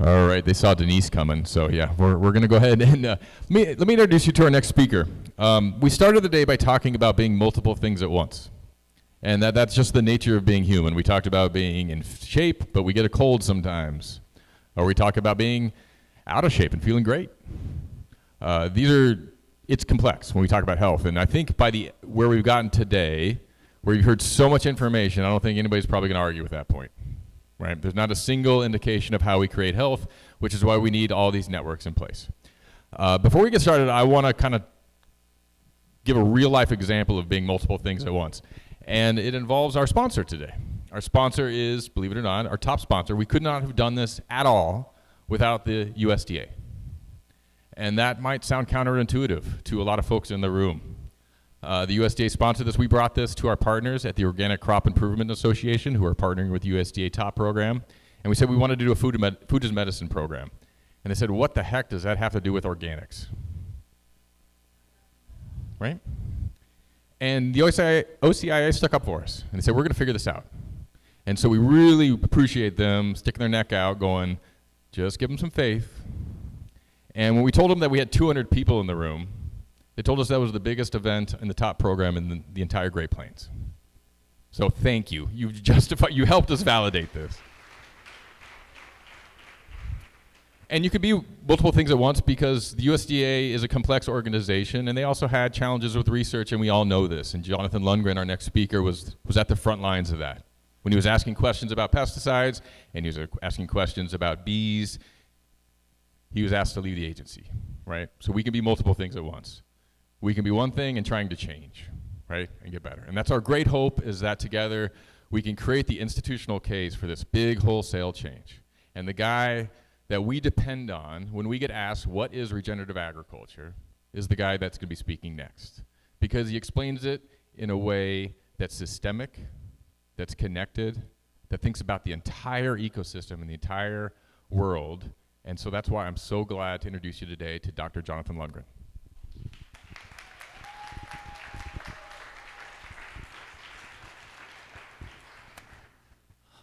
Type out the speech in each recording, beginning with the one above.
All right, they saw Denise coming, so yeah, we're going to go ahead and let me introduce you to our next speaker. We started the day by talking about being multiple things at once, and that's just the nature of being human. We talked about being in shape, but we get a cold sometimes, or we talk about being out of shape and feeling great. It's complex when we talk about health, and I think where we've gotten today, where you've heard so much information, I don't think anybody's probably going to argue with that point. Right? There's not a single indication of how we create health, which is why we need all these networks in place. Before we get started, I want to kind of give a real-life example of being multiple things at once. And it involves our sponsor today. Our sponsor is, believe it or not, our top sponsor. We could not have done this at all without the USDA. And that might sound counterintuitive to a lot of folks in the room. The USDA sponsored this. We brought this to our partners at the Organic Crop Improvement Association, who are partnering with USDA-topp program. And we said we wanted to do a food as medicine program. And they said, what the heck does that have to do with organics? Right? And the OCIA stuck up for us. And they said, we're going to figure this out. And so we really appreciate them sticking their neck out, going, just give them some faith. And when we told them that we had 200 people in the room, they told us that was the biggest event in the top program in the entire Great Plains. So thank you. You helped us validate this. And you could be multiple things at once because the USDA is a complex organization, and they also had challenges with research, and we all know this. And Jonathan Lundgren, our next speaker, was at the front lines of that. When he was asking questions about pesticides, and he was asking questions about bees, he was asked to leave the agency, right? So we can be multiple things at once. We can be one thing and trying to change, right, and get better. And that's our great hope, is that together we can create the institutional case for this big wholesale change. And the guy that we depend on when we get asked what is regenerative agriculture is the guy that's going to be speaking next, because he explains it in a way that's systemic, that's connected, that thinks about the entire ecosystem and the entire world. And so that's why I'm so glad to introduce you today to Dr. Jonathan Lundgren.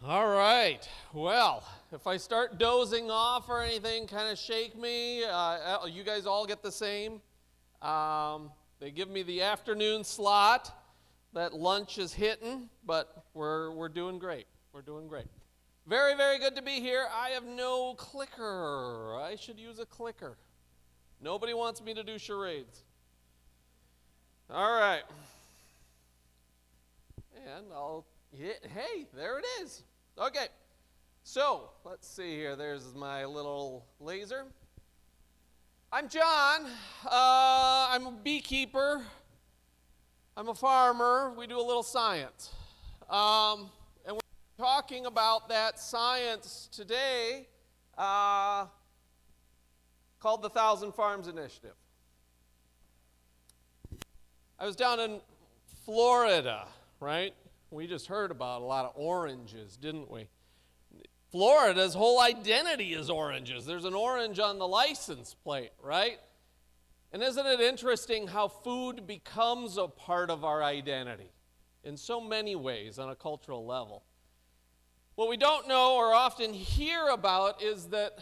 All right. Well, if I start dozing off or anything, kind of shake me. You guys all get the same. They give me the afternoon slot. That lunch is hitting, but we're doing great. We're doing great. Very, very good to be here. I have no clicker. I should use a clicker. Nobody wants me to do charades. All right. And hey, there it is. Okay. So, let's see here. There's my little laser. I'm John. I'm a beekeeper. I'm a farmer. We do a little science. And we're talking about that science today called the 1,000 Farms Initiative. I was down in Florida, right? We just heard about a lot of oranges, didn't we? Florida's whole identity is oranges. There's an orange on the license plate, right? And isn't it interesting how food becomes a part of our identity in so many ways on a cultural level? What we don't know or often hear about is that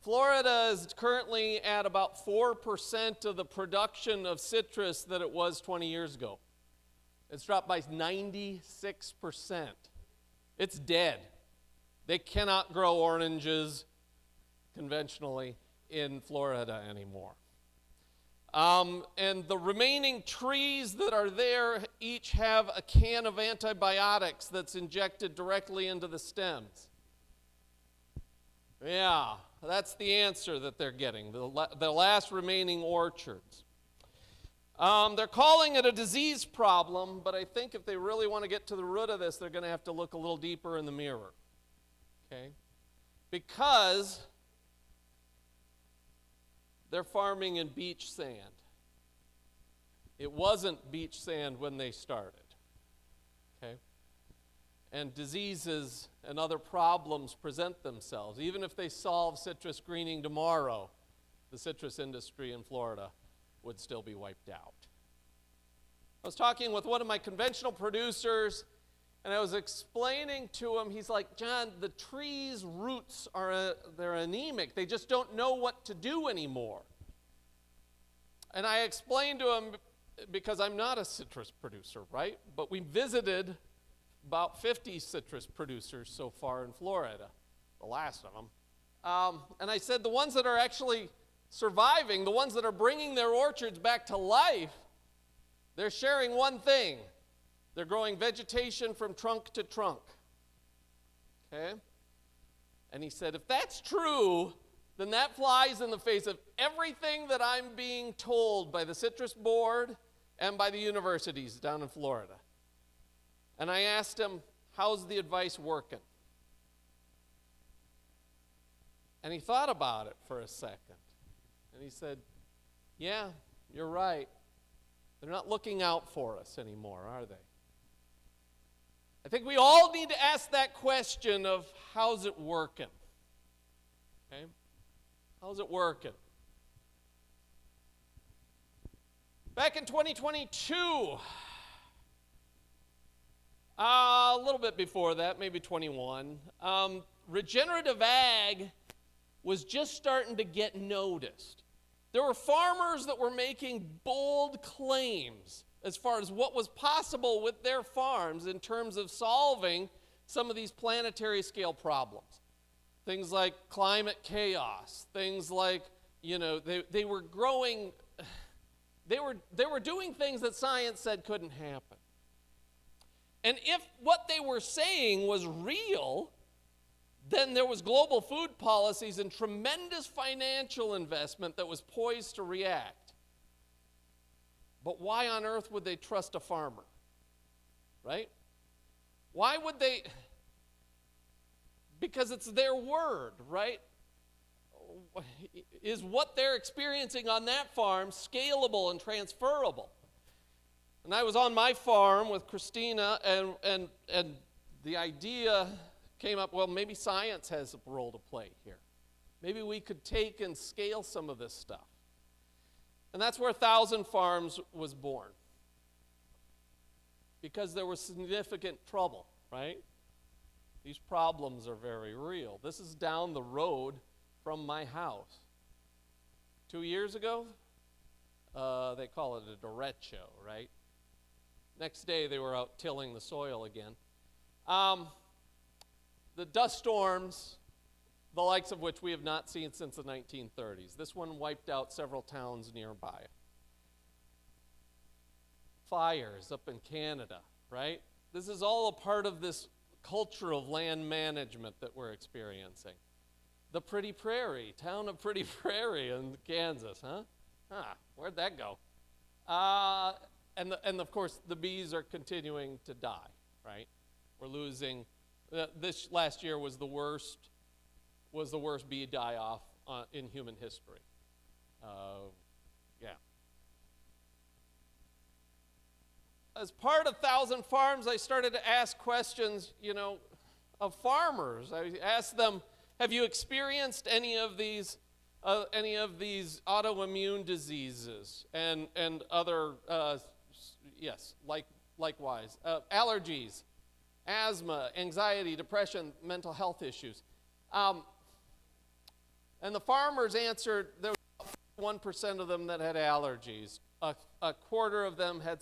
Florida is currently at about 4% of the production of citrus that it was 20 years ago. It's dropped by 96%. It's dead. They cannot grow oranges conventionally in Florida anymore. And the remaining trees that are there each have a can of antibiotics that's injected directly into the stems. Yeah, that's the answer that they're getting, the last remaining orchards. They're calling it a disease problem, but I think if they really want to get to the root of this, they're going to have to look a little deeper in the mirror. Okay? Because they're farming in beach sand. It wasn't beach sand when they started. Okay? And diseases and other problems present themselves. Even if they solve citrus greening tomorrow, the citrus industry in Florida would still be wiped out. I was talking with one of my conventional producers, And I was explaining to him, he's like, John, the tree's roots they're anemic. They just don't know what to do anymore. And I explained to him, because I'm not a citrus producer, right? But we visited about 50 citrus producers so far in Florida, the last of them. And I said the ones that are actually surviving, the ones that are bringing their orchards back to life, they're sharing one thing. They're growing vegetation from trunk to trunk. Okay? And he said, if that's true, then that flies in the face of everything that I'm being told by the Citrus Board and by the universities down in Florida. And I asked him, how's the advice working? And he thought about it for a second. And he said, yeah, you're right. They're not looking out for us anymore, are they? I think we all need to ask that question of how's it working? Okay? How's it working? Back in 2022, a little bit before that, maybe 21, regenerative ag was just starting to get noticed. There were farmers that were making bold claims as far as what was possible with their farms in terms of solving some of these planetary scale problems. Things like climate chaos, things like, they were growing, they were doing things that science said couldn't happen. And if what they were saying was real, then there was global food policies and tremendous financial investment that was poised to react. But why on earth would they trust a farmer? Right? Why would they? Because it's their word, right? Is what they're experiencing on that farm scalable and transferable? And I was on my farm with Christina, and the idea came up, well, maybe science has a role to play here. Maybe we could take and scale some of this stuff. And that's where 1,000 Farms was born. Because there was significant trouble, right? These problems are very real. This is down the road from my house. 2 years ago, they call it a derecho, right? Next day, they were out tilling the soil again. The dust storms, the likes of which we have not seen since the 1930s. This one wiped out several towns nearby. Fires up in Canada, right? This is all a part of this culture of land management that we're experiencing. The Pretty Prairie, town of Pretty Prairie in Kansas, huh? Where'd that go? And of course, the bees are continuing to die, right? We're losing, this last year was the worst bee die-off in human history. Yeah. As part of 1,000 Farms, I started to ask questions, of farmers. I asked them, have you experienced any of these autoimmune diseases and other, likewise, allergies, asthma, anxiety, depression, mental health issues? And the farmers answered there was 1% of them that had allergies. A quarter of them had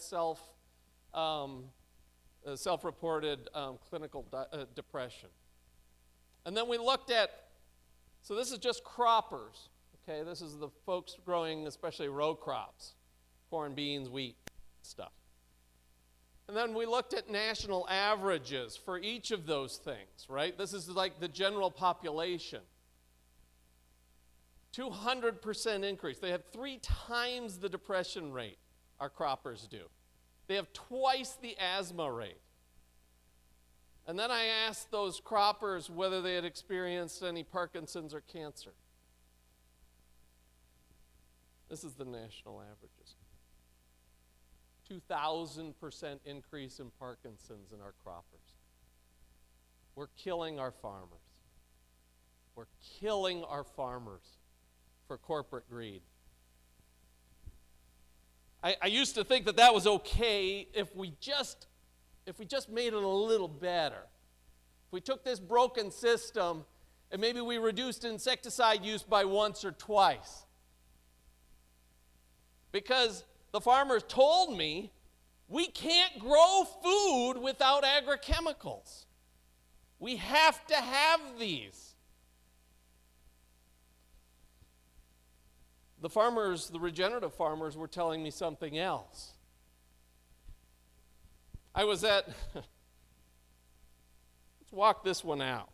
self-reported clinical depression. And then we looked at, so this is just croppers, okay? This is the folks growing especially row crops, corn, beans, wheat, stuff. And then we looked at national averages for each of those things, right? This is like the general population. 200% increase. They have 3 times the depression rate our croppers do. They have twice the asthma rate. And then I asked those croppers whether they had experienced any Parkinson's or cancer. This is the national averages. 2,000% increase in Parkinson's in our croppers. We're killing our farmers. We're killing our farmers for corporate greed. I used to think that was okay if we just if we just made it a little better, if we took this broken system and maybe we reduced insecticide use by once or twice. Because the farmers told me we can't grow food without agrochemicals. We have to have these. The farmers, the regenerative farmers, were telling me something else. Let's walk this one out.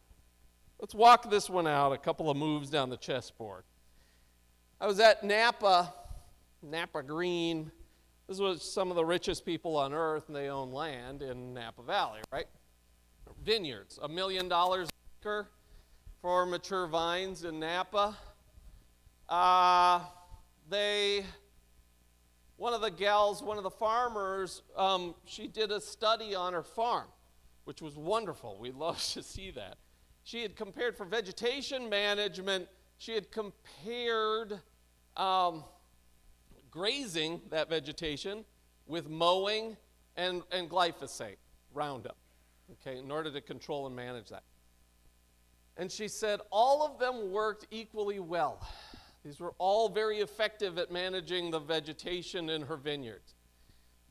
Let's walk this one out, a couple of moves down the chessboard. I was at Napa Green. This was some of the richest people on earth, and they own land in Napa Valley, right? Vineyards, $1 million an acre for mature vines in Napa. One of the farmers, she did a study on her farm, which was wonderful. We love to see that. She had compared for vegetation management, she had compared grazing that vegetation with mowing and glyphosate, Roundup, okay, in order to control and manage that. And she said all of them worked equally well. These were all very effective at managing the vegetation in her vineyards.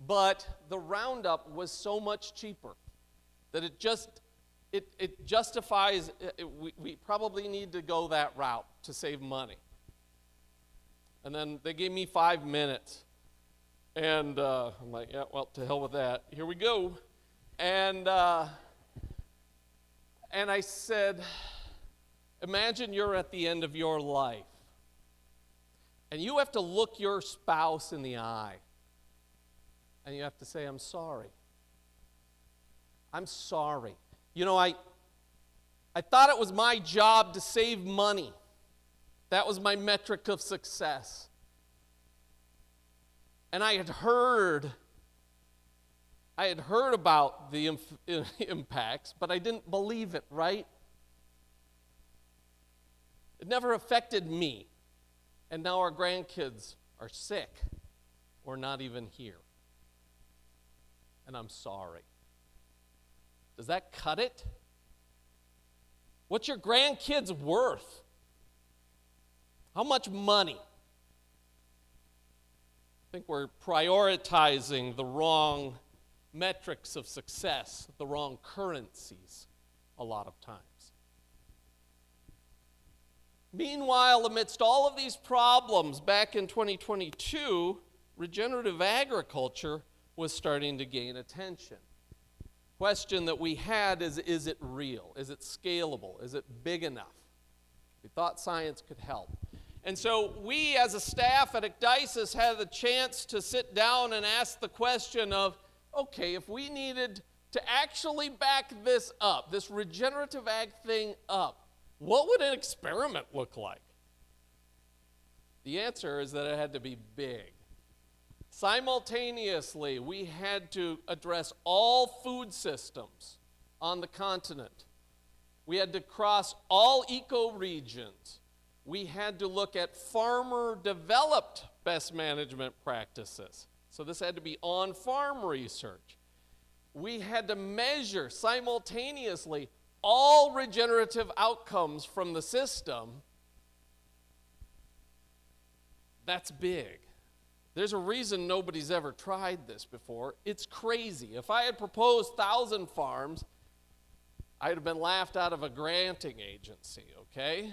But the Roundup was so much cheaper that it justifies, we probably need to go that route to save money. And then they gave me 5 minutes. And I'm like, yeah, well, to hell with that. Here we go. And I said, imagine you're at the end of your life. And you have to look your spouse in the eye. And you have to say, I'm sorry. I'm sorry. You know, I thought it was my job to save money. That was my metric of success. And I had heard about the impacts, but I didn't believe it, right? It never affected me. And now our grandkids are sick or not even here. And I'm sorry. Does that cut it? What's your grandkids worth? How much money? I think we're prioritizing the wrong metrics of success, the wrong currencies a lot of times. Meanwhile, amidst all of these problems, back in 2022, regenerative agriculture was starting to gain attention. Question that we had is it real? Is it scalable? Is it big enough? We thought science could help. And so we as a staff at Ecdysis had the chance to sit down and ask the question of, okay, if we needed to actually back this up, this regenerative ag thing up, what would an experiment look like? The answer is that it had to be big. Simultaneously, we had to address all food systems on the continent. We had to cross all ecoregions. We had to look at farmer-developed best management practices. So this had to be on-farm research. We had to measure simultaneously all regenerative outcomes from the system. That's big. There's a reason nobody's ever tried this before. It's crazy. If I had proposed 1,000 farms, I'd have been laughed out of a granting agency, okay?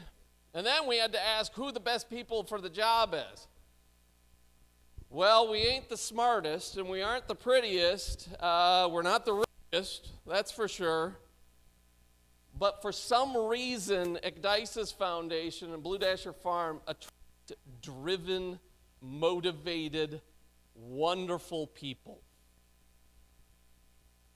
And then we had to ask who the best people for the job is. Well, we ain't the smartest, and we aren't the prettiest. We're not the richest, that's for sure. But for some reason, Ecdysis Foundation and Blue Dasher Farm attract driven, motivated, wonderful people.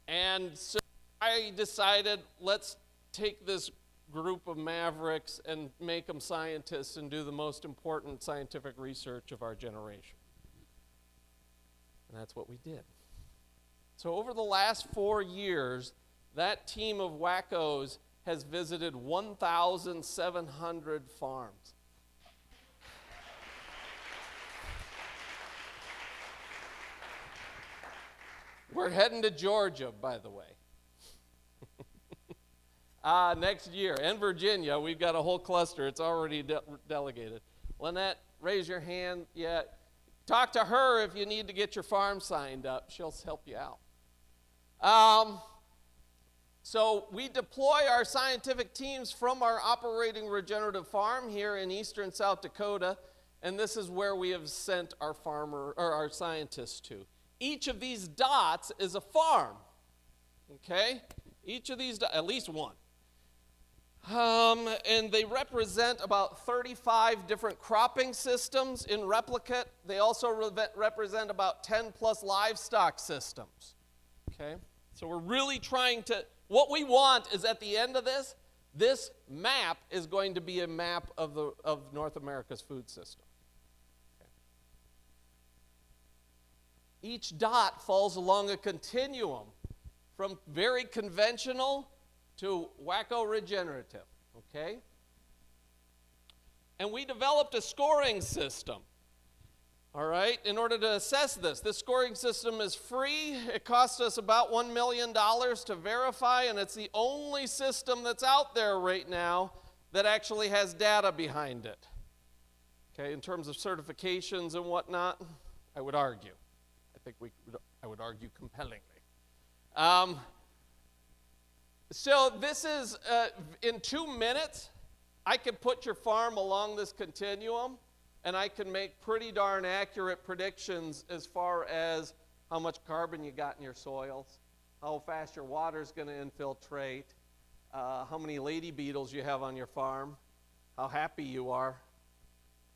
And so I decided, let's take this group of mavericks and make them scientists and do the most important scientific research of our generation. And that's what we did. So over the last 4 years, that team of wackos has visited 1,700 farms. We're heading to Georgia, by the way. Next year. And Virginia, we've got a whole cluster. It's already delegated. Lynette, raise your hand. Yeah. Talk to her if you need to get your farm signed up. She'll help you out. So we deploy our scientific teams from our operating regenerative farm here in eastern South Dakota, and this is where we have sent our our scientists to. Each of these dots is a farm, okay? Each of these, at least one. And they represent about 35 different cropping systems in replicate. They also represent about 10 plus livestock systems, okay? So we're really trying to, what we want is at the end of this map is going to be a map of North America's food system. Each dot falls along a continuum from very conventional to wacko regenerative, okay? And we developed a scoring system, all right, in order to assess this. This scoring system is free. It costs us about $1 million to verify, and it's the only system that's out there right now that actually has data behind it, okay, in terms of certifications and whatnot, I would argue. I would argue compellingly. So this is, in 2 minutes, I can put your farm along this continuum, and I can make pretty darn accurate predictions as far as how much carbon you got in your soils, how fast your water's going to infiltrate, how many lady beetles you have on your farm, how happy you are,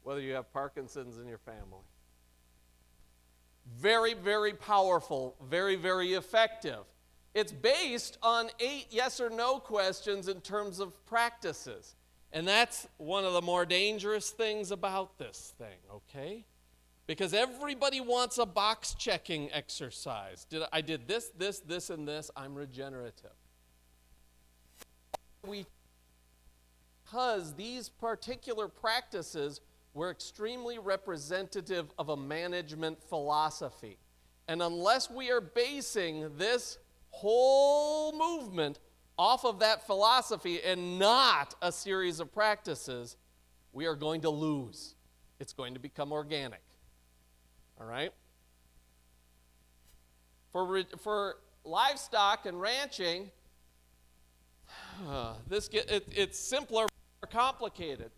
whether you have Parkinson's in your family. Very, very powerful, very, very effective. It's based on 8 yes or no questions in terms of practices. And that's one of the more dangerous things about this thing, okay? Because everybody wants a box-checking exercise. I did this, this, this, and this, I'm regenerative. Because these particular practices were extremely representative of a management philosophy. And unless we are basing this whole movement off of that philosophy and not a series of practices, we are going to lose. It's going to become organic. All right? For livestock and ranching, it's simpler, more complicated.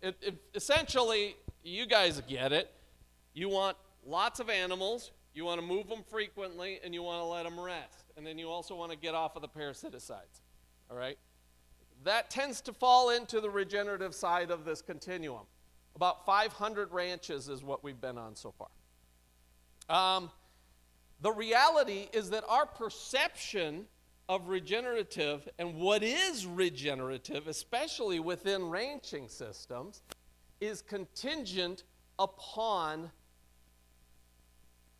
Essentially, you guys get it. You want lots of animals, you want to move them frequently, and you want to let them rest. And then you also want to get off of the parasiticides. All right? That tends to fall into the regenerative side of this continuum. About 500 ranches is what we've been on so far. The reality is that our perception of regenerative and what is regenerative, especially within ranching systems, is contingent upon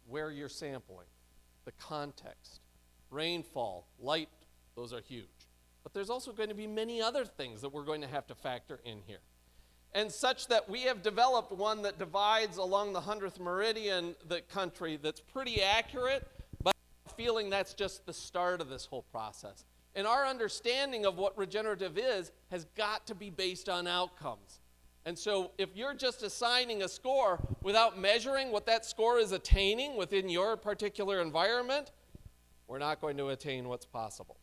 where you're sampling, the context, rainfall, light, those are huge. But there's also going to be many other things that we're going to have to factor in here. And such that we have developed one that divides along the 100th meridian the country that's pretty accurate, but I'm feeling that's just the start of this whole process. And our understanding of what regenerative is has got to be based on outcomes. And so if you're just assigning a score without measuring what that score is attaining within your particular environment, we're not going to attain what's possible.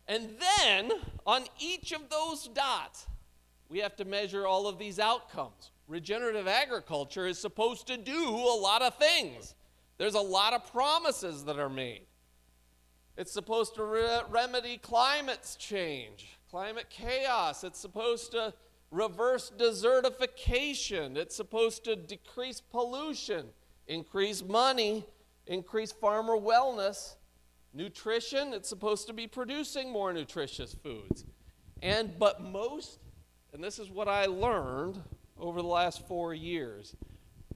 And then, on each of those dots, we have to measure all of these outcomes. Regenerative agriculture is supposed to do a lot of things. There's a lot of promises that are made. It's supposed to remedy climate change, climate chaos. It's supposed to reverse desertification. It's supposed to decrease pollution, increase money, increase farmer wellness. Nutrition, it's supposed to be producing more nutritious foods. But most, and this is what I learned over the last 4 years,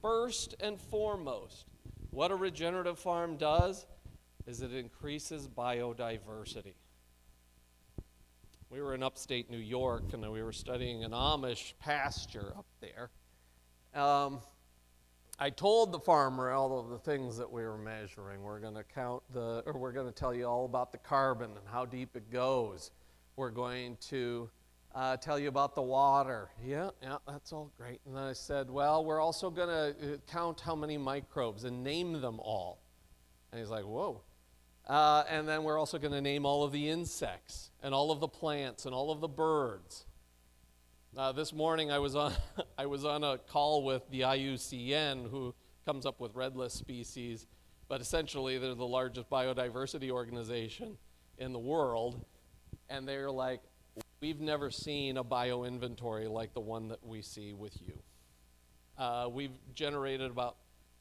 first and foremost, what a regenerative farm does is it increases biodiversity. We were in upstate New York, and we were studying an Amish pasture up there. I told the farmer all of the things that we were measuring. We're going to tell you all about the carbon and how deep it goes. We're going to tell you about the water. Yeah, that's all great. And then I said, well, we're also going to count how many microbes and name them all. And he's like, whoa. And then we're also going to name all of the insects and all of the plants and all of the birds. This morning I was on a call with the IUCN, who comes up with red list species, but essentially they're the largest biodiversity organization in the world, and they're like, we've never seen a bioinventory like the one that we see with you. We've generated about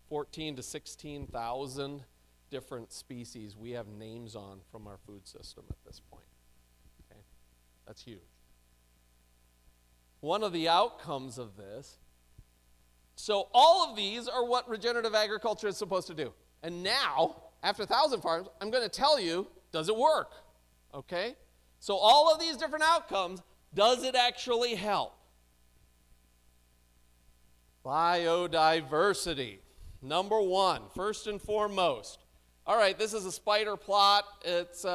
14 to 16,000 different species we have names on from our food system at this point. Okay, that's huge. One of the outcomes of this, so all of these are what regenerative agriculture is supposed to do. And now, after 1,000 farms, I'm going to tell you, does it work? Okay? So all of these different outcomes, does it actually help? Biodiversity. Number one, first and foremost. All right, this is a spider plot. It's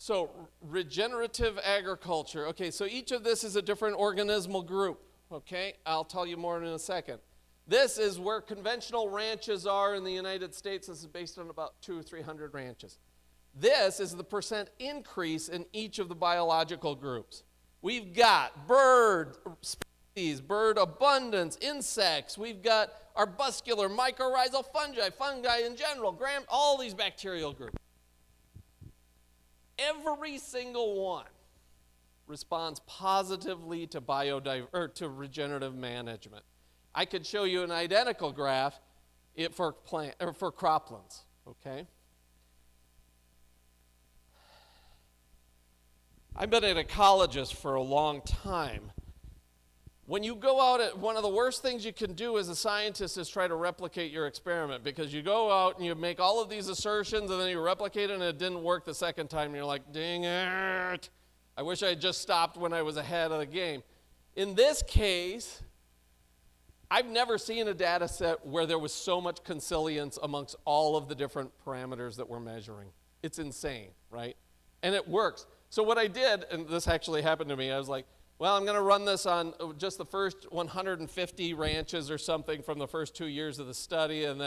so regenerative agriculture. Okay, so each of this is a different organismal group. Okay, I'll tell you more in a second. This is where conventional ranches are in the United States. This is based on about 200 or 300 ranches. This is the percent increase in each of the biological groups. We've got bird species, bird abundance, insects. We've got arbuscular, mycorrhizal fungi in general, all these bacterial groups. Every single one responds positively to to regenerative management. I could show you an identical graph for croplands. Okay. I've been an ecologist for a long time. When you go out, one of the worst things you can do as a scientist is try to replicate your experiment, because you go out and you make all of these assertions and then you replicate it and it didn't work the second time. And you're like, dang it. I wish I had just stopped when I was ahead of the game. In this case, I've never seen a data set where there was so much consilience amongst all of the different parameters that we're measuring. It's insane, right? And it works. So what I did, and this actually happened to me, I was like, well, I'm going to run this on just the first 150 ranches or something from the first 2 years of the study, and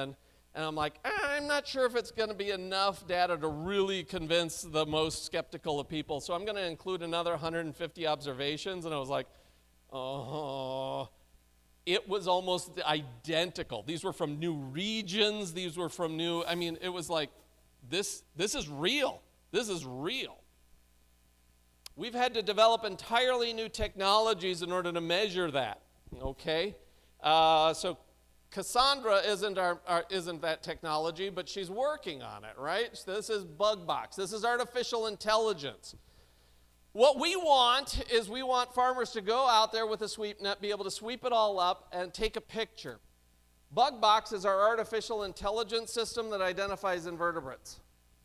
I'm like, I'm not sure if it's going to be enough data to really convince the most skeptical of people, so I'm going to include another 150 observations. And I was like, oh, it was almost identical. These were from new regions. These were from it was like, this is real. This is real. We've had to develop entirely new technologies in order to measure that, okay? So Cassandra isn't that technology, but she's working on it, right? So this is BugBox. This is artificial intelligence. What we want is farmers to go out there with a sweep net, be able to sweep it all up and take a picture. BugBox is our artificial intelligence system that identifies invertebrates.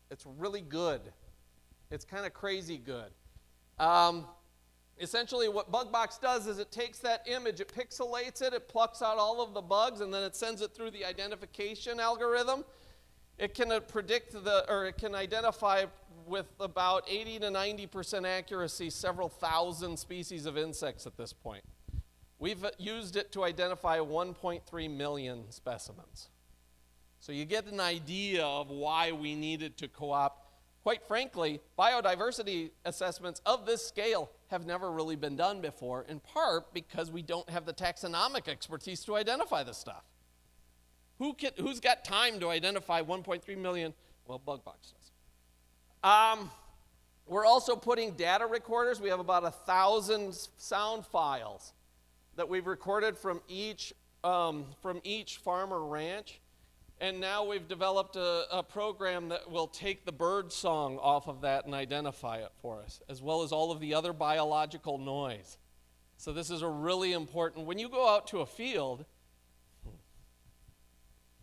It's really good. It's kind of crazy good. Essentially what BugBox does is it takes that image, it pixelates it, it plucks out all of the bugs, and then it sends it through the identification algorithm. It can it can identify with about 80 to 90% accuracy several thousand species of insects at this point. We've used it to identify 1.3 million specimens. So you get an idea of why we needed to co-opt. Quite frankly, biodiversity assessments of this scale have never really been done before, in part because we don't have the taxonomic expertise to identify this stuff. Who's got time to identify 1.3 million? Well, BugBox does. We're also putting data recorders. We have about 1,000 sound files that we've recorded from each farm or ranch. And now we've developed a program that will take the bird song off of that and identify it for us, as well as all of the other biological noise. So this is a really important, when you go out to a field,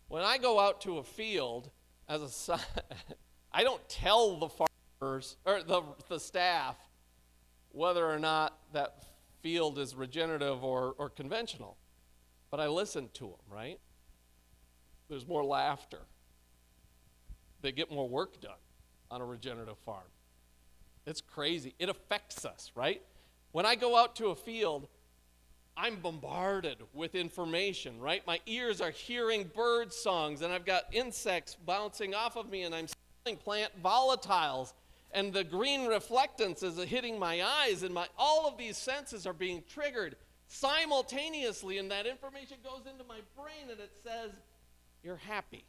when I go out to a field, I don't tell the farmers, or the staff, whether or not that field is regenerative or conventional, but I listen to them, right? There's more laughter. They get more work done on a regenerative farm. It's crazy. It affects us, right? When I go out to a field, I'm bombarded with information, right? My ears are hearing bird songs, and I've got insects bouncing off of me, and I'm smelling plant volatiles, and the green reflectance is hitting my eyes, and all of these senses are being triggered simultaneously, and that information goes into my brain, and it says, you're happy.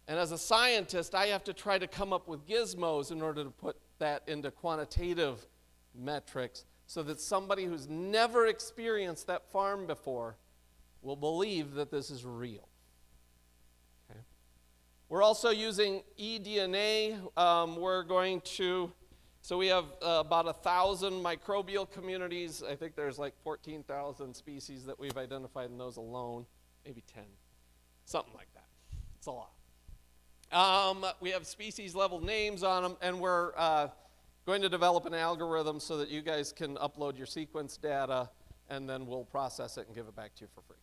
And as a scientist, I have to try to come up with gizmos in order to put that into quantitative metrics so that somebody who's never experienced that farm before will believe that this is real. Okay. We're also using eDNA. So we have about 1,000 microbial communities. I think there's like 14,000 species that we've identified in those alone, maybe 10, something like that. It's a lot. We have species level names on them, and we're going to develop an algorithm so that you guys can upload your sequence data, and then we'll process it and give it back to you for free.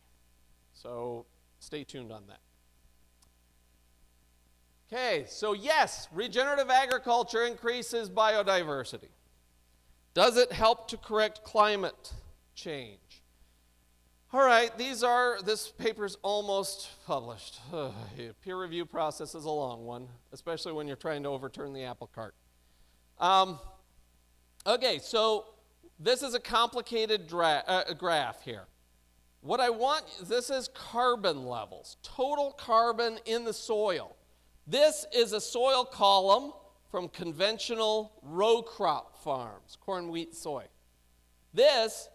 So stay tuned on that. Okay, so yes, regenerative agriculture increases biodiversity. Does it help to correct climate change? All right, this paper's almost published. Peer review process is a long one, especially when you're trying to overturn the apple cart. Okay, so this is a complicated graph here. What I want, this is carbon levels, total carbon in the soil. This is a soil column from conventional row crop farms, corn, wheat, soy. This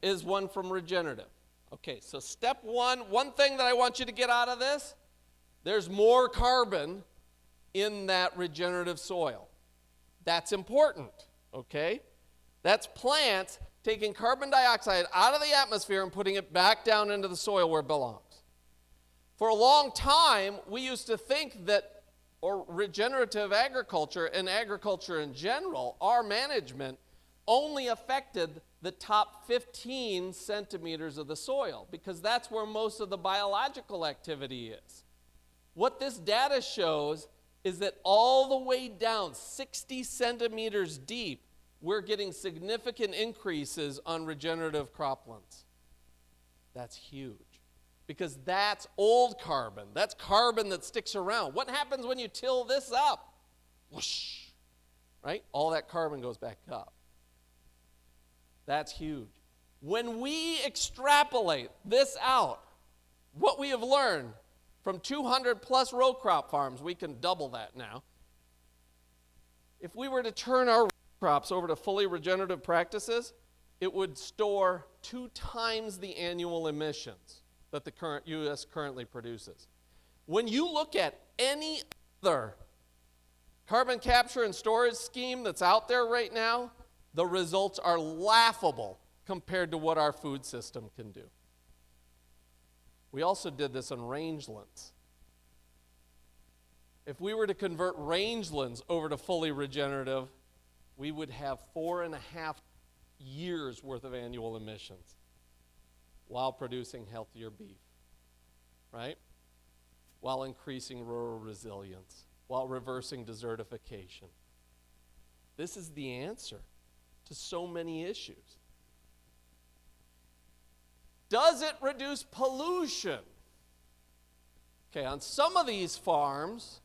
is one from regenerative. Okay, so step one thing that I want you to get out of this, there's more carbon in that regenerative soil. That's important, okay? That's plants taking carbon dioxide out of the atmosphere and putting it back down into the soil where it belongs. For a long time, we used to think that regenerative agriculture and agriculture in general, our management, only affected the top 15 centimeters of the soil because that's where most of the biological activity is. What this data shows is that all the way down 60 centimeters deep, we're getting significant increases on regenerative croplands. That's huge because that's old carbon. That's carbon that sticks around. What happens when you till this up? Whoosh, right? All that carbon goes back up. That's huge. When we extrapolate this out, what we have learned from 200 plus row crop farms, we can double that now. If we were to turn our crops over to fully regenerative practices, it would store 2 times the annual emissions that the current U.S. currently produces. When you look at any other carbon capture and storage scheme that's out there right now, the results are laughable compared to what our food system can do. We also did this on rangelands. If we were to convert rangelands over to fully regenerative, we would have 4.5 years worth of annual emissions while producing healthier beef, right? While increasing rural resilience, while reversing desertification. This is the answer to so many issues. Does it reduce pollution? Okay, on some of these farms,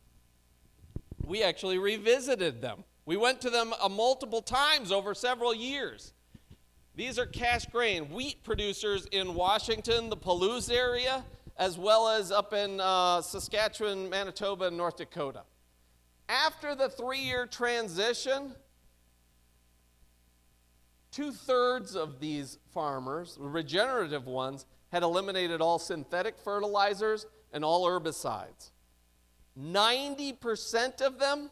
we actually revisited them. We went to them multiple times over several years. These are cash grain wheat producers in Washington, the Palouse area, as well as up in Saskatchewan, Manitoba, and North Dakota. After the 3-year transition, 2/3 of these farmers, the regenerative ones, had eliminated all synthetic fertilizers and all herbicides. 90% of them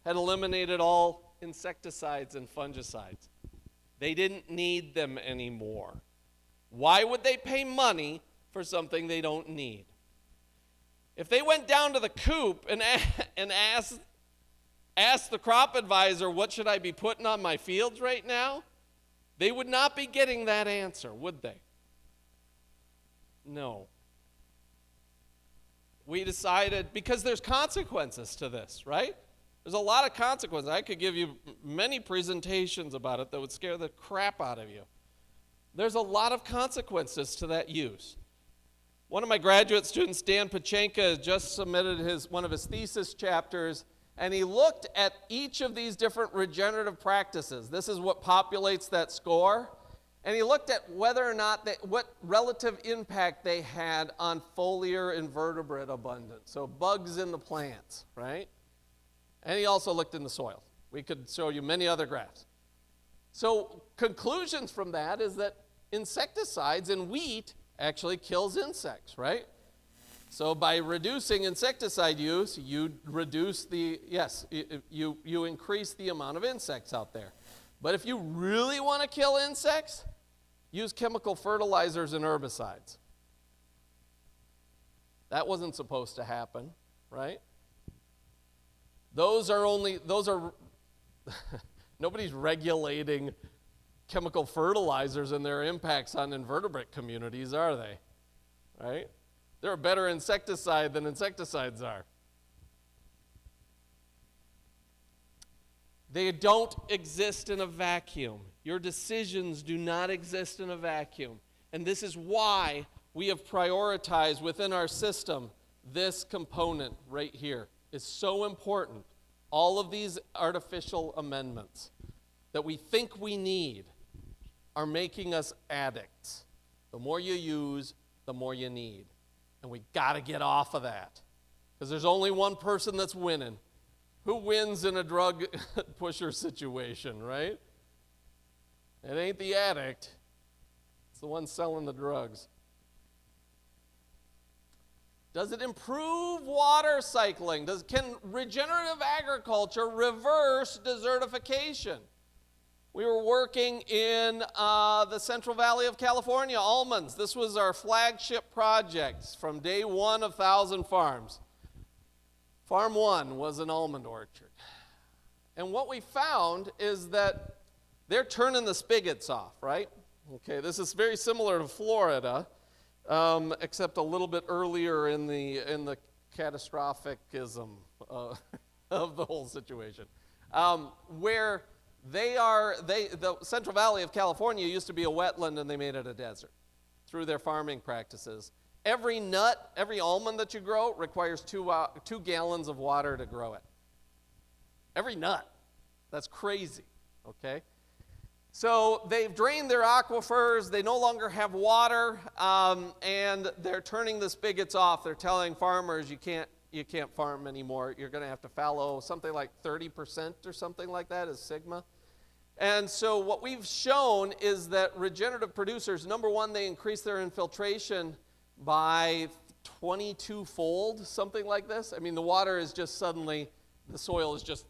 had eliminated all insecticides and fungicides. They didn't need them anymore. Why would they pay money for something they don't need? If they went down to the coop and asked the crop advisor, what should I be putting on my fields right now? They would not be getting that answer, would they? No. we decided, because there's consequences to this, right? There's a lot of consequences. I could give you many presentations about it that would scare the crap out of you. There's a lot of consequences to that use. One of my graduate students, Dan Pachenka, just submitted one of his thesis chapters, and he looked at each of these different regenerative practices. This is what populates that score. And he looked at whether or not what relative impact they had on foliar invertebrate abundance, so bugs in the plants, right? And he also looked in the soil. We could show you many other graphs. So conclusions from that is that insecticides in wheat actually kills insects, right? So by reducing insecticide use, you reduce you increase the amount of insects out there. But if you really want to kill insects, use chemical fertilizers and herbicides. That wasn't supposed to happen, right? Nobody's regulating chemical fertilizers and their impacts on invertebrate communities, are they? Right? They're a better insecticide than insecticides are. They don't exist in a vacuum. Your decisions do not exist in a vacuum. And this is why we have prioritized within our system this component right here. It's so important. All of these artificial amendments that we think we need are making us addicts. The more you use, the more you need. And we got to get off of that. Because there's only one person that's winning. Who wins in a drug pusher situation, right? It ain't the addict. It's the one selling the drugs. Does it improve water cycling? Can regenerative agriculture reverse desertification? We were working in the Central Valley of California, almonds. This was our flagship project from day one of 1,000 farms. Farm 1 was an almond orchard. And what we found is that they're turning the spigots off, right? Okay, this is very similar to Florida, except a little bit earlier in the catastrophicism of the whole situation. Where the Central Valley of California used to be a wetland and they made it a desert through their farming practices. Every nut, every almond that you grow requires 2 gallons of water to grow it. Every nut. That's crazy, okay? So they've drained their aquifers, they no longer have water, and they're turning the spigots off. They're telling farmers you can't farm anymore. You're going to have to fallow something like 30% or something like that is sigma. And so what we've shown is that regenerative producers, number one, they increase their infiltration by 22-fold, something like this. I mean, the water is just suddenly, the soil is just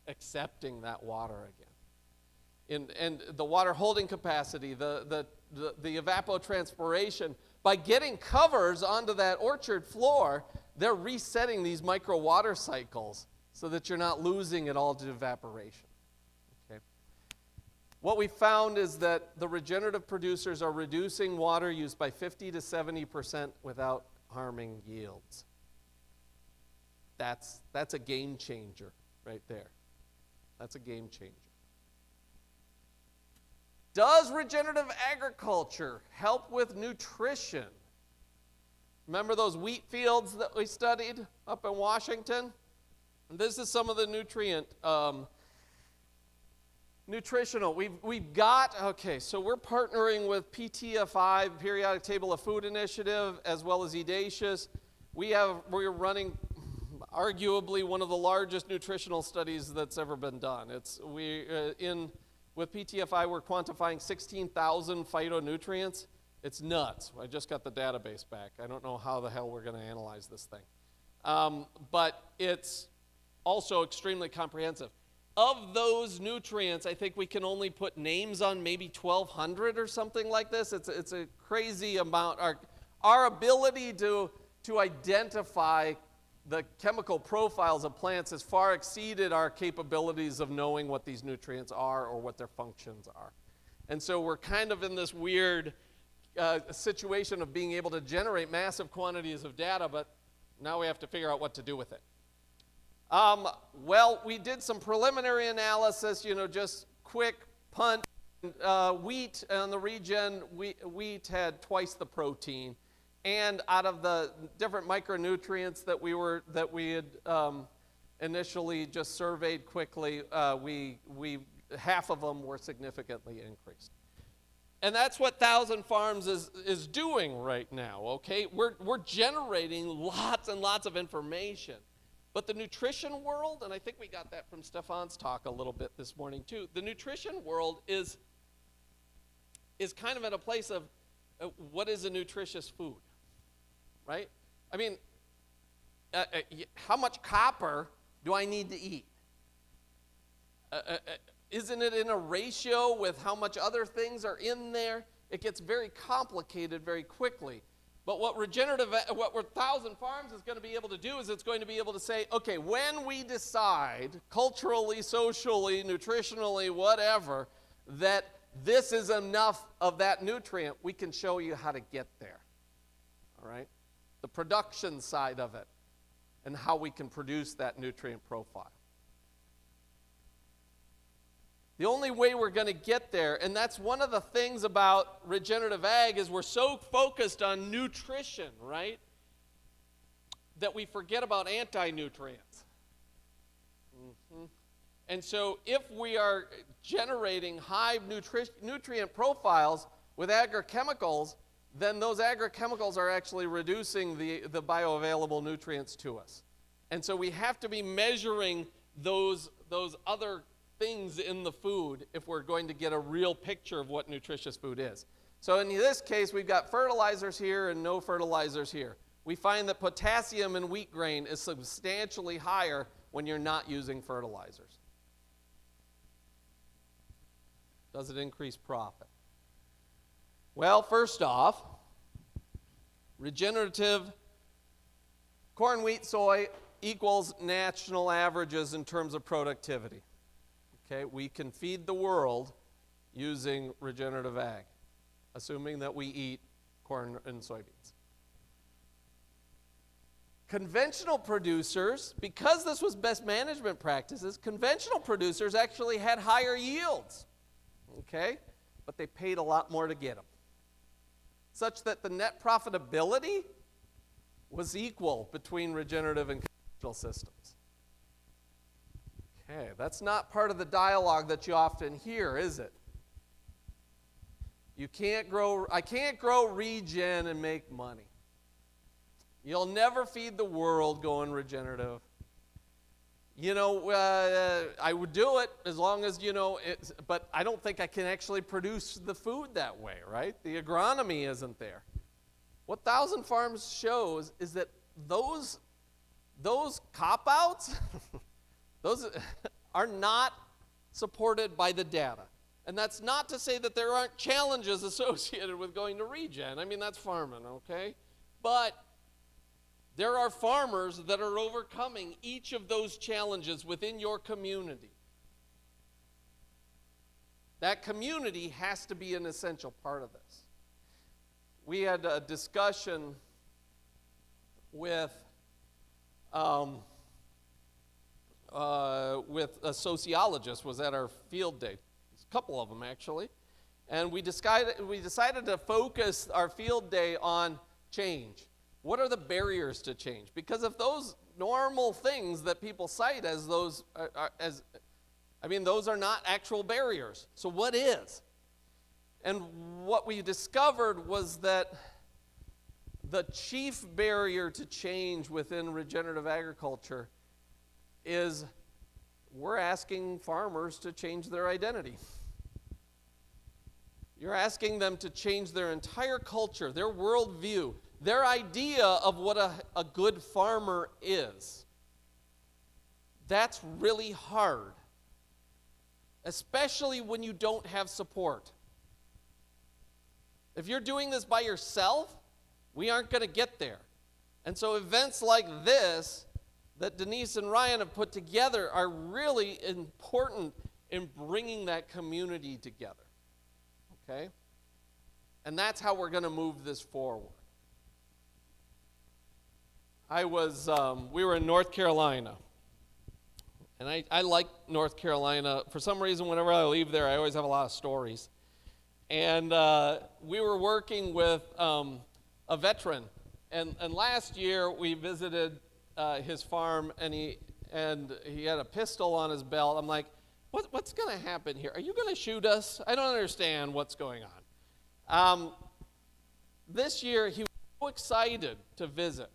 accepting that water again. And the water holding capacity, the evapotranspiration, by getting covers onto that orchard floor, they're resetting these micro water cycles so that you're not losing it all to evaporation. Okay. What we found is that the regenerative producers are reducing water use by 50 to 70% without harming yields. That's a game changer right there. That's a game changer. Does regenerative agriculture help with nutrition? Remember those wheat fields that we studied up in Washington? And this is some of the nutritional. We've got, okay, so we're partnering with PTFI, Periodic Table of Food Initiative, as well as Ecdysis. We're running arguably one of the largest nutritional studies that's ever been done. With PTFI, we're quantifying 16,000 phytonutrients. It's nuts. I just got the database back. I don't know how the hell we're going to analyze this thing. But it's also extremely comprehensive. Of those nutrients, I think we can only put names on maybe 1,200 or something like this. It's a crazy amount. Our ability to identify the chemical profiles of plants has far exceeded our capabilities of knowing what these nutrients are or what their functions are. And so we're kind of in this weird situation of being able to generate massive quantities of data, but Now we have to figure out what to do with it. Well, we did some preliminary analysis, just quick punt. Wheat on the regen, wheat had twice the protein. And out of the different micronutrients that we had initially just surveyed quickly, half of them were significantly increased. And that's what Thousand Farms is doing right now, okay? We're generating lots and lots of information. But the nutrition world, and I think we got that from Stefan's talk a little bit this morning too, the nutrition world is kind of at a place of what is a nutritious food, right? I mean, how much copper do I need to eat? Isn't it in a ratio with how much other things are in there? It gets very complicated very quickly. But what Thousand Farms is going to be able to do is it's going to be able to say, okay, when we decide, culturally, socially, nutritionally, whatever, that this is enough of that nutrient, we can show you how to get there, all right? The production side of it and how we can produce that nutrient profile. The only way we're going to get there, and that's one of the things about regenerative ag, is we're so focused on nutrition, right, that we forget about anti-nutrients. And so if we are generating high nutrient profiles with agrochemicals, then those agrochemicals are actually reducing the bioavailable nutrients to us. And so we have to be measuring those other things in the food if we're going to get a real picture of what nutritious food is. So in this case, we've got fertilizers here and no fertilizers here. We find that potassium in wheat grain is substantially higher when you're not using fertilizers. Does it increase profit? Well, first off, regenerative corn, wheat, soy equals national averages in terms of productivity. Okay, we can feed the world using regenerative ag, assuming that we eat corn and soybeans. Conventional producers, because this was best management practices, conventional producers actually had higher yields, okay, but they paid a lot more to get them, such that the net profitability was equal between regenerative and conventional systems. Okay, that's not part of the dialogue that you often hear, is it? I can't grow regen and make money. You'll never feed the world going regenerative. I would do it as long as, but I don't think I can actually produce the food that way, right? The agronomy isn't there. What Thousand Farms shows is that those cop-outs, those are not supported by the data. And that's not to say that there aren't challenges associated with going to regen. I mean, that's farming, okay? But there are farmers that are overcoming each of those challenges within your community. That community has to be an essential part of this. We had a discussion with a sociologist, was at our field day. A couple of them, actually. And we decided to focus our field day on change. What are the barriers to change? Because if those normal things that people cite as those are not actual barriers. So what is? And what we discovered was that the chief barrier to change within regenerative agriculture is we're asking farmers to change their identity. You're asking them to change their entire culture, their worldview, their idea of what a good farmer is. That's really hard, especially when you don't have support. If you're doing this by yourself, we aren't going to get there. And so events like this that Denise and Ryan have put together are really important in bringing that community together. Okay? And that's how we're going to move this forward. we were in North Carolina. And I like North Carolina. For some reason, whenever I leave there, I always have a lot of stories. And we were working with a veteran. And last year, we visited his farm, and he had a pistol on his belt. I'm like, what's going to happen here? Are you going to shoot us? I don't understand what's going on. This year, he was so excited to visit.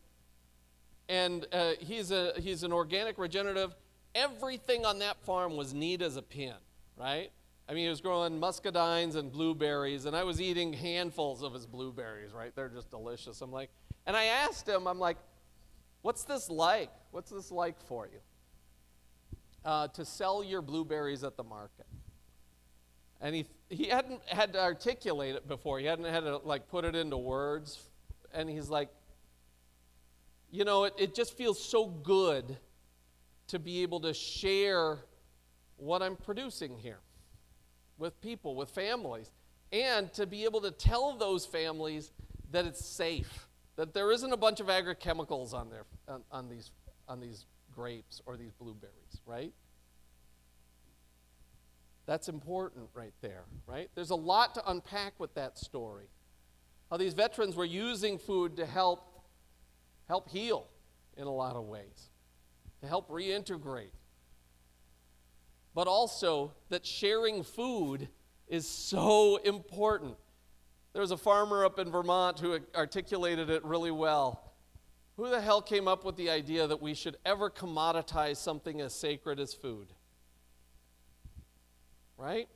And he's an organic regenerative. Everything on that farm was neat as a pin, right? I mean, he was growing muscadines and blueberries, and I was eating handfuls of his blueberries, right? They're just delicious. And I asked him, I'm like, what's this like? What's this like for you? To sell your blueberries at the market. And he hadn't had to articulate it before. He hadn't had to put it into words. And he's like, it just feels so good to be able to share what I'm producing here with people, with families, and to be able to tell those families that it's safe, that there isn't a bunch of agrochemicals on these grapes or these blueberries, right? That's important right there, right? There's a lot to unpack with that story. How these veterans were using food to help heal in a lot of ways, to help reintegrate. But also that sharing food is so important. There was a farmer up in Vermont who articulated it really well. Who the hell came up with the idea that we should ever commoditize something as sacred as food? Right?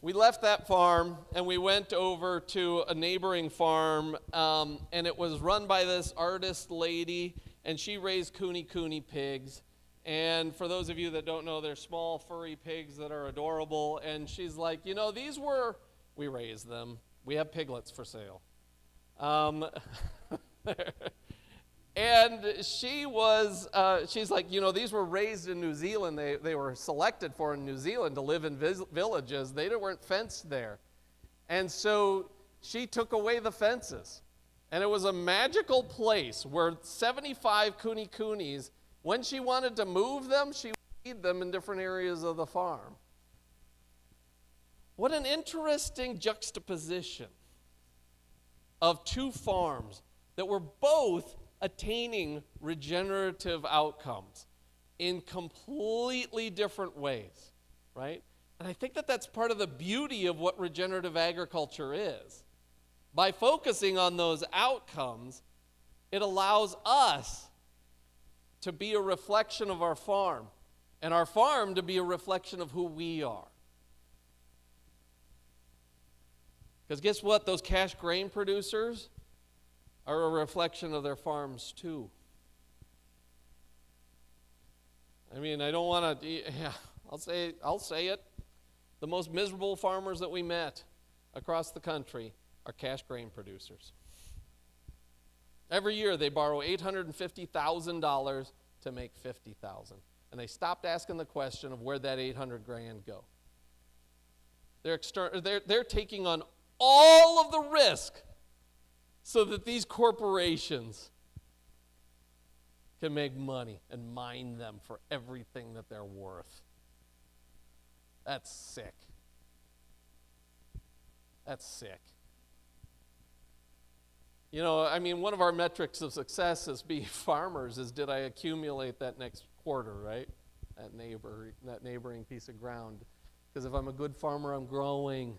We left that farm and we went over to a neighboring farm, and it was run by this artist lady, and she raised cooney pigs. And for those of you that don't know, they're small furry pigs that are adorable. And she's like, we raised them. We have piglets for sale. And she's like, these were raised in New Zealand. They were selected for in New Zealand to live in villages. They weren't fenced there. And so she took away the fences. And it was a magical place where 75 coonies, when she wanted to move them, she would feed them in different areas of the farm. What an interesting juxtaposition of two farms that were both attaining regenerative outcomes in completely different ways, right? And I think that that's part of the beauty of what regenerative agriculture is. By focusing on those outcomes, it allows us to be a reflection of our farm, and our farm to be a reflection of who we are. Because guess what? Those cash grain producers are a reflection of their farms too. I mean, I don't want to, I'll say it. The most miserable farmers that we met across the country are cash grain producers. Every year they borrow $850,000 to make $50,000. And they stopped asking the question of where'd that $800,000 go. They're taking on all of the risk so that these corporations can make money and mine them for everything that they're worth. That's sick. That's sick. One of our metrics of success as being farmers is, did I accumulate that next quarter, right? That neighboring piece of ground. Because if I'm a good farmer, I'm growing.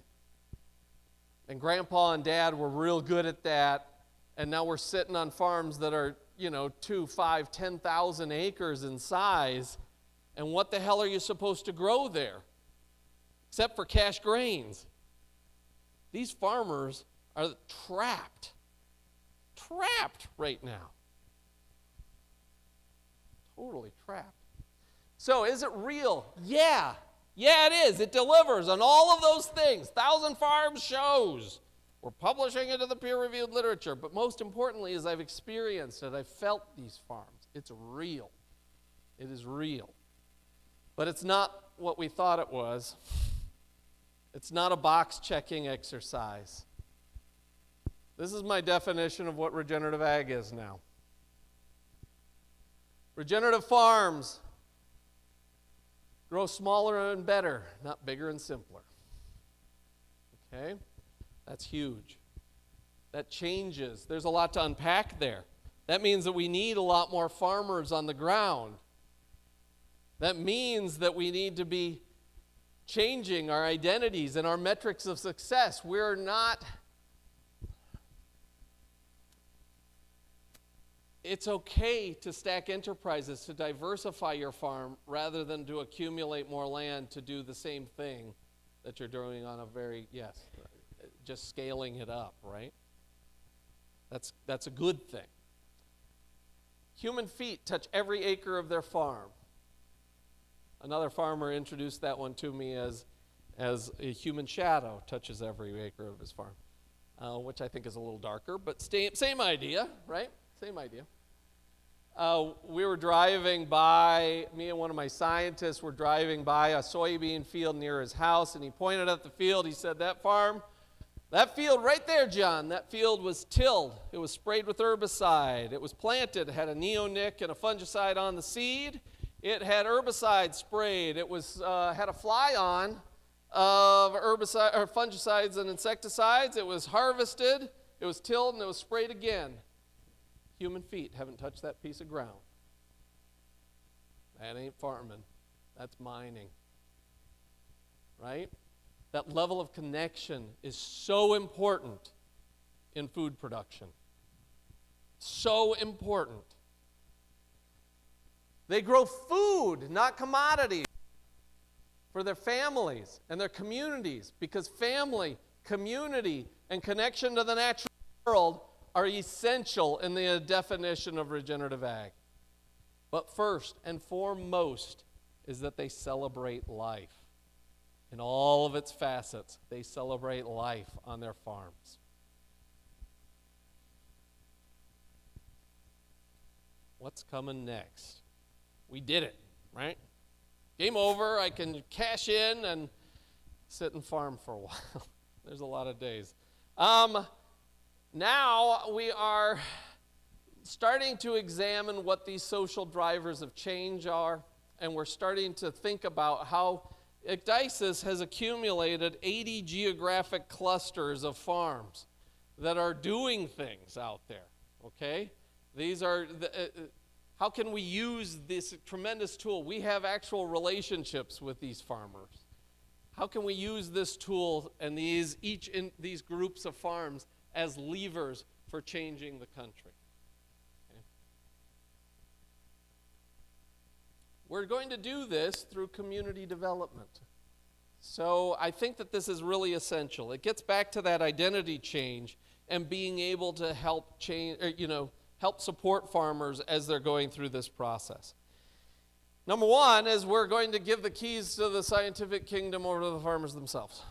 And Grandpa and Dad were real good at that. And now we're sitting on farms that are, 2, 5, 10,000 acres in size. And what the hell are you supposed to grow there? Except for cash grains. These farmers are trapped right now. Totally trapped. So is it real? Yeah. Yeah, it is. It delivers on all of those things. 1,000 Farms shows. We're publishing it in the peer-reviewed literature. But most importantly is I've experienced it. I've felt these farms. It's real. It is real. But it's not what we thought it was. It's not a box-checking exercise. This is my definition of what regenerative ag is now. Regenerative farms grow smaller and better, not bigger and simpler. Okay? That's huge. That changes. There's a lot to unpack there. That means that we need a lot more farmers on the ground. That means that we need to be changing our identities and our metrics of success. We're not... It's okay to stack enterprises, to diversify your farm rather than to accumulate more land to do the same thing that you're doing on a very, just scaling it up, right? That's a good thing. Human feet touch every acre of their farm. Another farmer introduced that one to me as a human shadow touches every acre of his farm, which I think is a little darker, but same idea, right? Same idea. We were driving by, me and one of my scientists were driving by a soybean field near his house, and he pointed at the field. He said, that field right there, John, that field was tilled. It was sprayed with herbicide. It was planted. It had a neonic and a fungicide on the seed. It had herbicide sprayed. It was had a fly-on of herbicide or fungicides and insecticides. It was harvested. It was tilled, and it was sprayed again. Human feet haven't touched that piece of ground. That ain't farming. That's mining. Right? That level of connection is so important in food production. So important. They grow food, not commodities, for their families and their communities, because family, community, and connection to the natural world are essential in the definition of regenerative ag. But first and foremost is that they celebrate life. In all of its facets, they celebrate life on their farms. What's coming next? We did it, right? Game over. I can cash in and sit and farm for a while. There's a lot of days. Now we are starting to examine what these social drivers of change are, and we're starting to think about how Ecdysis has accumulated 80 geographic clusters of farms that are doing things out there, okay? These are, how can we use this tremendous tool? We have actual relationships with these farmers. How can we use this tool and these groups of farms as levers for changing the country? Okay. We're going to do this through community development. So I think that this is really essential. It gets back to that identity change and being able to help help support farmers as they're going through this process. Number one is we're going to give the keys to the scientific kingdom over to the farmers themselves.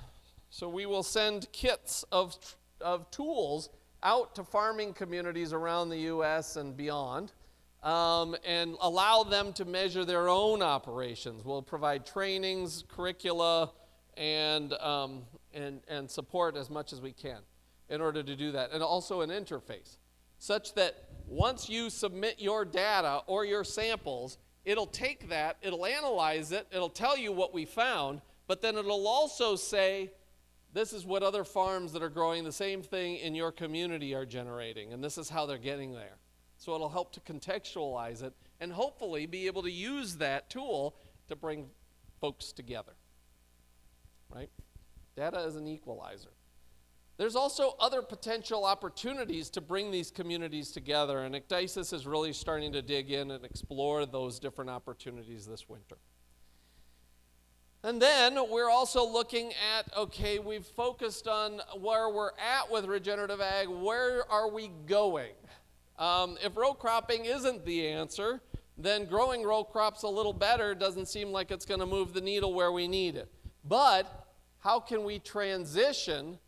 So we will send kits of tools out to farming communities around the U.S. and beyond, and allow them to measure their own operations. We'll provide trainings, curricula, and support as much as we can in order to do that, and also an interface, such that once you submit your data or your samples, it'll take that, it'll analyze it, it'll tell you what we found, but then it'll also say, this is what other farms that are growing the same thing in your community are generating, and this is how they're getting there. So it'll help to contextualize it and hopefully be able to use that tool to bring folks together, right? Data is an equalizer. There's also other potential opportunities to bring these communities together, and Ecdysis is really starting to dig in and explore those different opportunities this winter. And then we're also looking at, okay, we've focused on where we're at with regenerative ag. Where are we going? If row cropping isn't the answer, then growing row crops a little better doesn't seem like it's going to move the needle where we need it. But how can we transition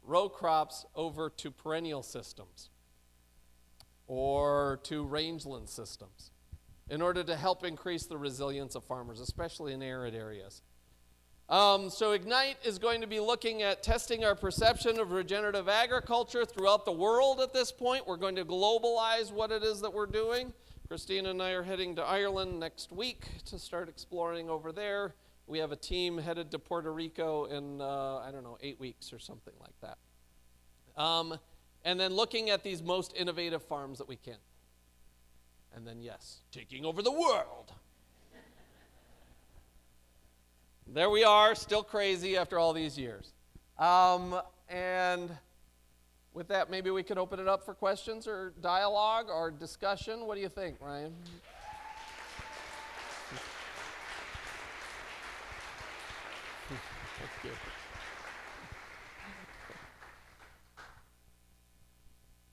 row crops over to perennial systems or to rangeland systems in order to help increase the resilience of farmers, especially in arid areas? So Ignite is going to be looking at testing our perception of regenerative agriculture throughout the world at this point. We're going to globalize what it is that we're doing. Christina and I are heading to Ireland next week to start exploring over there. We have a team headed to Puerto Rico in, 8 weeks or something like that. And then looking at these most innovative farms that we can. And then, yes, taking over the world. There we are, still crazy after all these years. And with that, maybe we could open it up for questions or dialogue or discussion. What do you think, Ryan? Thank you.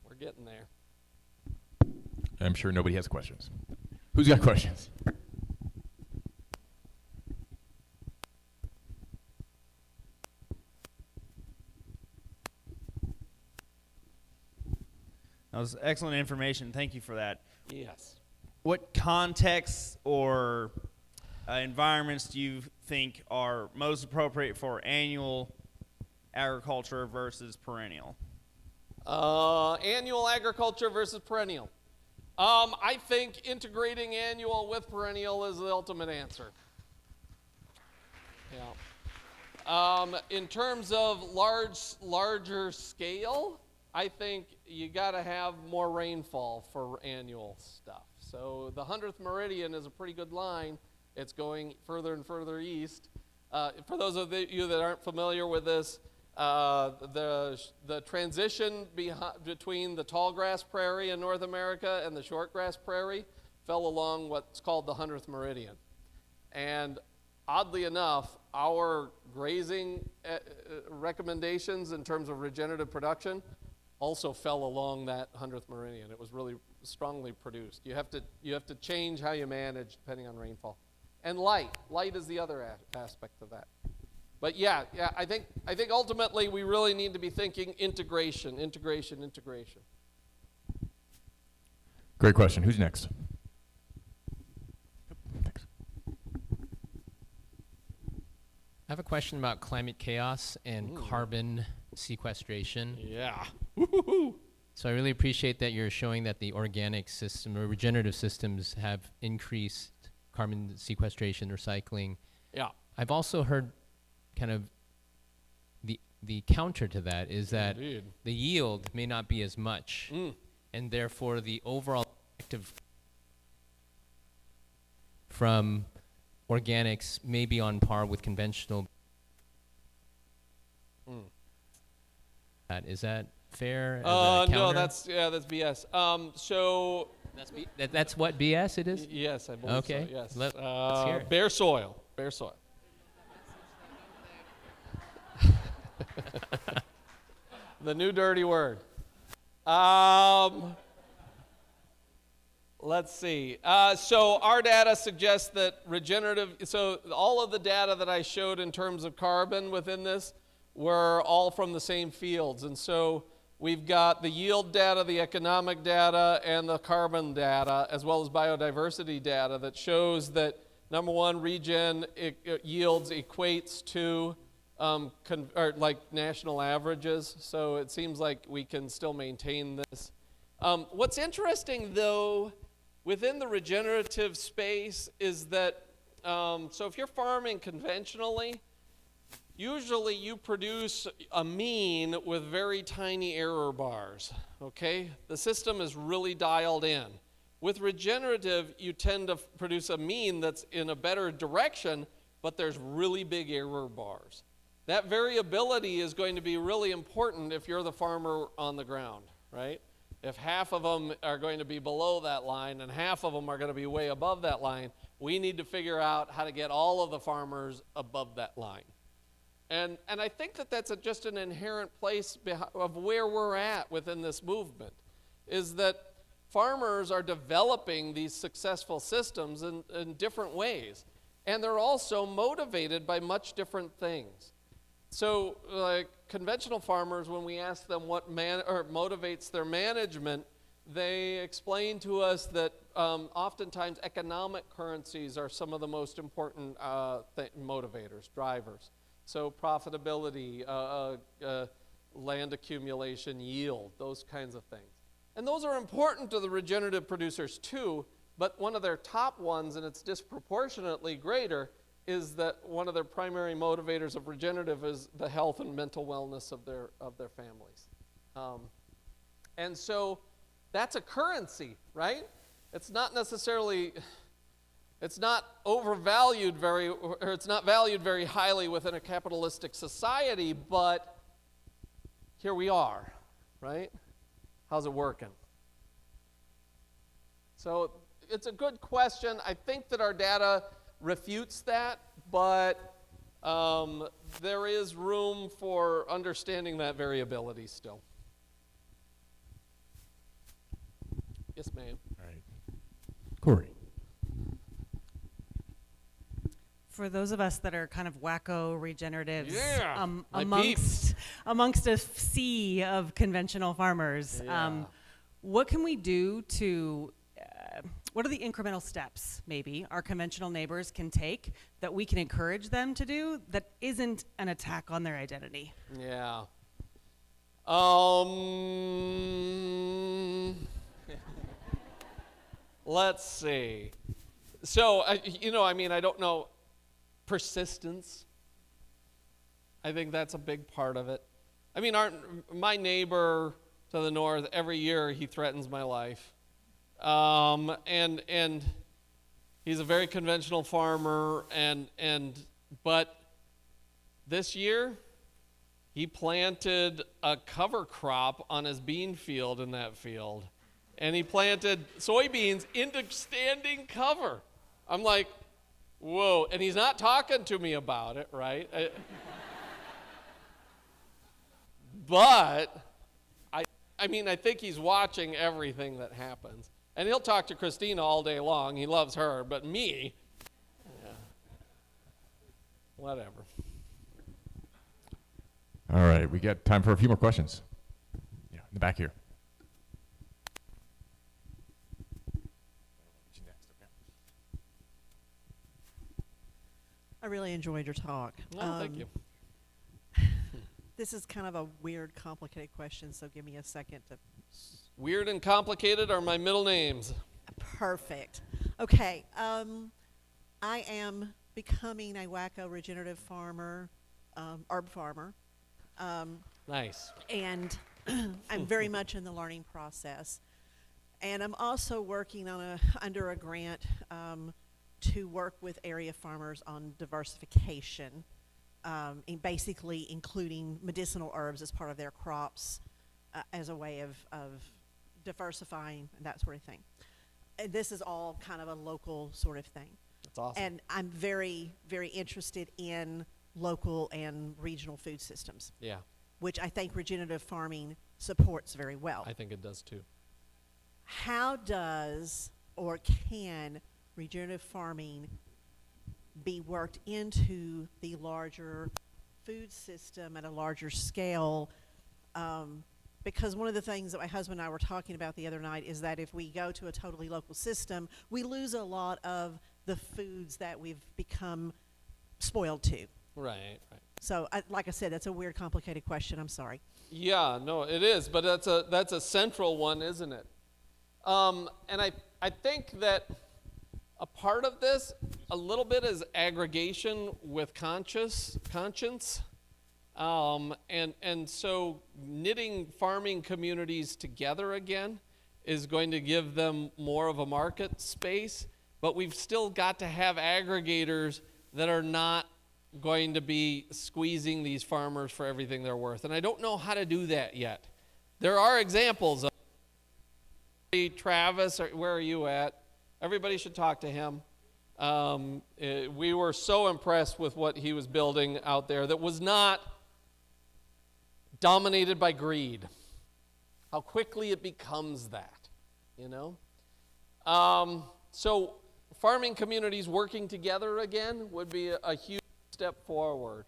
We're getting there. I'm sure nobody has questions. Who's got questions? That was excellent information. Thank you for that. Yes. What contexts or environments do you think are most appropriate for annual agriculture versus perennial? Annual agriculture versus perennial. I think integrating annual with perennial is the ultimate answer. Yeah. In terms of larger scale, I think you got to have more rainfall for annual stuff. So the 100th meridian is a pretty good line. It's going further and further east. For those of you that aren't familiar with this, the transition between the tall grass prairie in North America and the short grass prairie fell along what's called the 100th meridian. And oddly enough, our grazing recommendations in terms of regenerative production also fell along that 100th meridian. It was really strongly produced. You have to change how you manage depending on rainfall. And light is the other aspect of that. But yeah, I think ultimately we really need to be thinking integration. Great question. Who's next? Thanks. I have a question about climate chaos and carbon sequestration. Yeah. So I really appreciate that you're showing that the organic system or regenerative systems have increased carbon sequestration, recycling. Yeah. I've also heard kind of the counter to that is that Indeed. the yield may not be as much, and therefore the overall effective from organics may be on par with conventional. Is that fair? No, that's BS. So That's what BS it is? yes, I believe Okay. so. Yes. Let's hear it. Bare soil. The new dirty word. Let's see. So our data suggests that regenerative, so all of the data that I showed in terms of carbon within this were all from the same fields. And so we've got the yield data, the economic data, and the carbon data, as well as biodiversity data that shows that, number one, regen yields equates to like national averages. So it seems like we can still maintain this. What's interesting, though, within the regenerative space is that, so if you're farming conventionally, usually you produce a mean with very tiny error bars, okay? The system is really dialed in. With regenerative, you tend to produce a mean that's in a better direction, but there's really big error bars. That variability is going to be really important if you're the farmer on the ground, right? If half of them are going to be below that line and half of them are going to be way above that line, we need to figure out how to get all of the farmers above that line. And I think that that's just an inherent place of where we're at within this movement, is that farmers are developing these successful systems in different ways. And they're also motivated by much different things. So like conventional farmers, when we ask them what motivates their management, they explain to us that oftentimes economic currencies are some of the most important motivators, drivers. So profitability, land accumulation, yield, those kinds of things. And those are important to the regenerative producers too, but one of their top ones, and it's disproportionately greater, is that one of their primary motivators of regenerative is the health and mental wellness of their families. And so that's a currency, right? It's not necessarily, it's not overvalued or it's not valued very highly within a capitalistic society, but here we are, right? How's it working? So it's a good question. I think that our data refutes that, but there is room for understanding that variability still. Yes, ma'am. All right. Corey. For those of us that are kind of wacko regeneratives, Yeah, my amongst a sea of conventional farmers, Yeah. what can we do to, what are the incremental steps maybe our conventional neighbors can take that we can encourage them to do that isn't an attack on their identity? Yeah. Let's see. So, I don't know. Persistence. I think that's a big part of it. I mean, my neighbor to the north, every year he threatens my life. And he's a very conventional farmer, but this year he planted a cover crop on his bean field in that field. And he planted soybeans into standing cover. I'm like, whoa. And he's not talking to me about it, right? But I think he's watching everything that happens. And he'll talk to Christina all day long. He loves her, but me, yeah, whatever. All right, we got time for a few more questions. Yeah, in the back here. I really enjoyed your talk. Oh, thank you. This is kind of a weird, complicated question, so give me a second to... Weird and complicated are my middle names. Perfect. Okay, I am becoming a wacko regenerative farmer, herb farmer. Nice. And I'm very much in the learning process. And I'm also working on under a grant to work with area farmers on diversification, and basically including medicinal herbs as part of their crops as a way of diversifying and that sort of thing. And this is all kind of a local sort of thing. That's awesome. And I'm very, very interested in local and regional food systems, Yeah, which I think regenerative farming supports very well. I think it does too. How does or can regenerative farming be worked into the larger food system at a larger scale? Because one of the things that my husband and I were talking about the other night is that if we go to a totally local system, we lose a lot of the foods that we've become spoiled to. Right. So, like I said, that's a weird, complicated question. I'm sorry. Yeah, no, it is, but that's a central one, isn't it? And I think that a part of this, a little bit, is aggregation with conscience. And so knitting farming communities together again is going to give them more of a market space, but we've still got to have aggregators that are not going to be squeezing these farmers for everything they're worth. And I don't know how to do that yet. There are examples of Travis, where are you at? Everybody should talk to him. We were so impressed with what he was building out there that was not dominated by greed. How quickly it becomes that, you know? So farming communities working together again would be a huge step forward,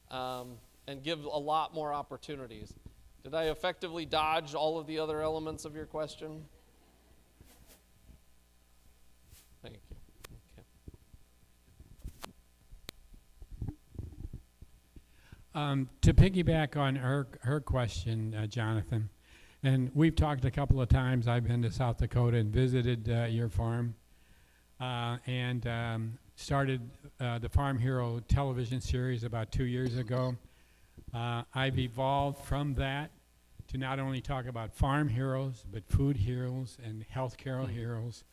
and give a lot more opportunities. Did I effectively dodge all of the other elements of your question? To piggyback on her question, Jonathan, and we've talked a couple of times. I've been to South Dakota and visited your farm, and started the Farm Hero television series about 2 years ago. I've evolved from that to not only talk about farm heroes, but food heroes and healthcare heroes,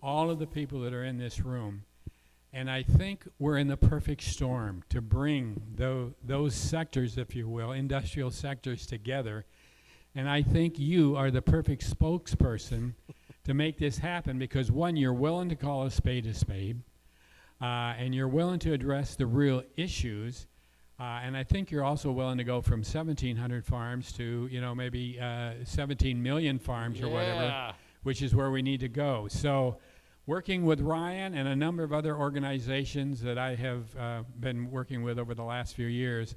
all of the people that are in this room. And I think we're in the perfect storm to bring those sectors, if you will, industrial sectors together. And I think you are the perfect spokesperson to make this happen because, one, you're willing to call a spade, and you're willing to address the real issues. And I think you're also willing to go from 1,700 farms to, maybe 17 million farms or whatever, which is where we need to go. So working with Ryan and a number of other organizations that I have been working with over the last few years,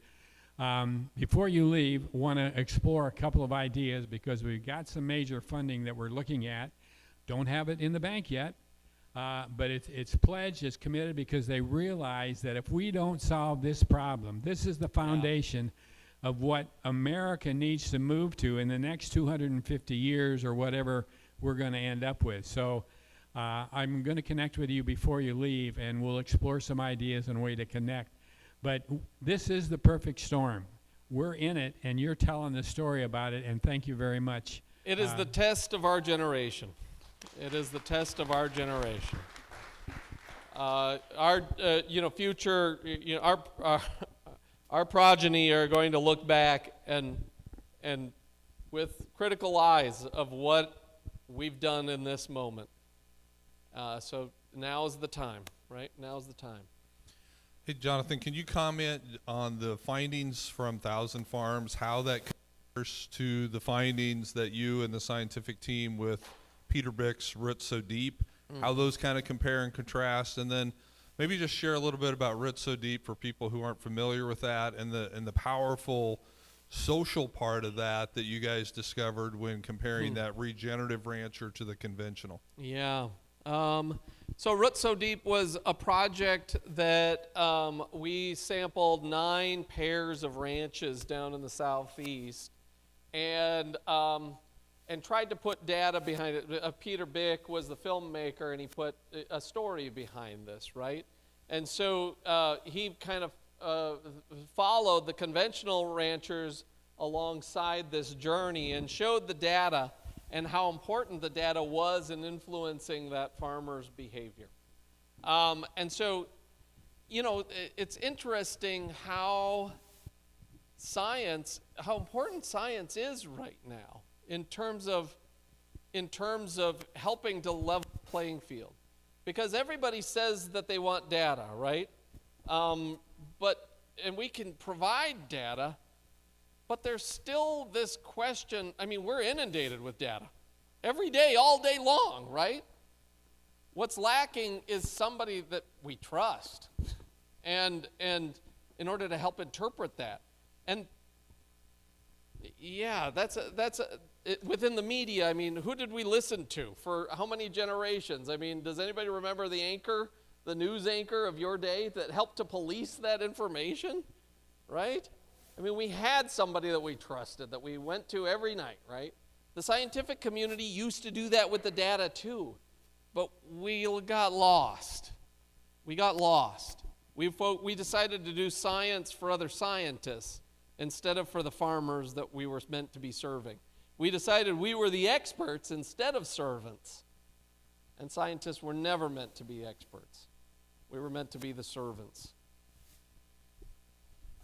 before you leave, want to explore a couple of ideas because we've got some major funding that we're looking at. Don't have it in the bank yet. But it's pledged, it's committed because they realize that if we don't solve this problem, this is the foundation of what America needs to move to in the next 250 years or whatever we're going to end up with. So I'm going to connect with you before you leave, and we'll explore some ideas and a way to connect. But this is the perfect storm. We're in it, and you're telling the story about it, and thank you very much. It is the test of our generation. It is the test of our generation. Our future, our progeny are going to look back and with critical eyes of what we've done in this moment. So now is the time, right? Now is the time. Hey, Jonathan, can you comment on the findings from 1,000 Farms, how that compares to the findings that you and the scientific team with Peter Bick's Roots So Deep, how those kind of compare and contrast, and then maybe just share a little bit about Roots So Deep for people who aren't familiar with that, and the powerful social part of that you guys discovered when comparing that regenerative rancher to the conventional. Yeah. So Roots So Deep was a project that we sampled 9 pairs of ranches down in the southeast, and tried to put data behind it. Peter Bick was the filmmaker, and he put a story behind this, right? And so he kind of followed the conventional ranchers alongside this journey and showed the data and how important the data was in influencing that farmer's behavior. And so, it's interesting how important science is right now in terms of helping to level the playing field. Because everybody says that they want data, right? And we can provide data, but there's still this question. I mean, we're inundated with data every day, all day long, right? What's lacking is somebody that we trust, and in order to help interpret that. And yeah, within the media, I mean, who did we listen to for how many generations? I mean, does anybody remember the news anchor of your day that helped to police that information, right? I mean, we had somebody that we trusted, that we went to every night, right? The scientific community used to do that with the data too, but we got lost. We decided to do science for other scientists instead of for the farmers that we were meant to be serving. We decided we were the experts instead of servants. And scientists were never meant to be experts. We were meant to be the servants.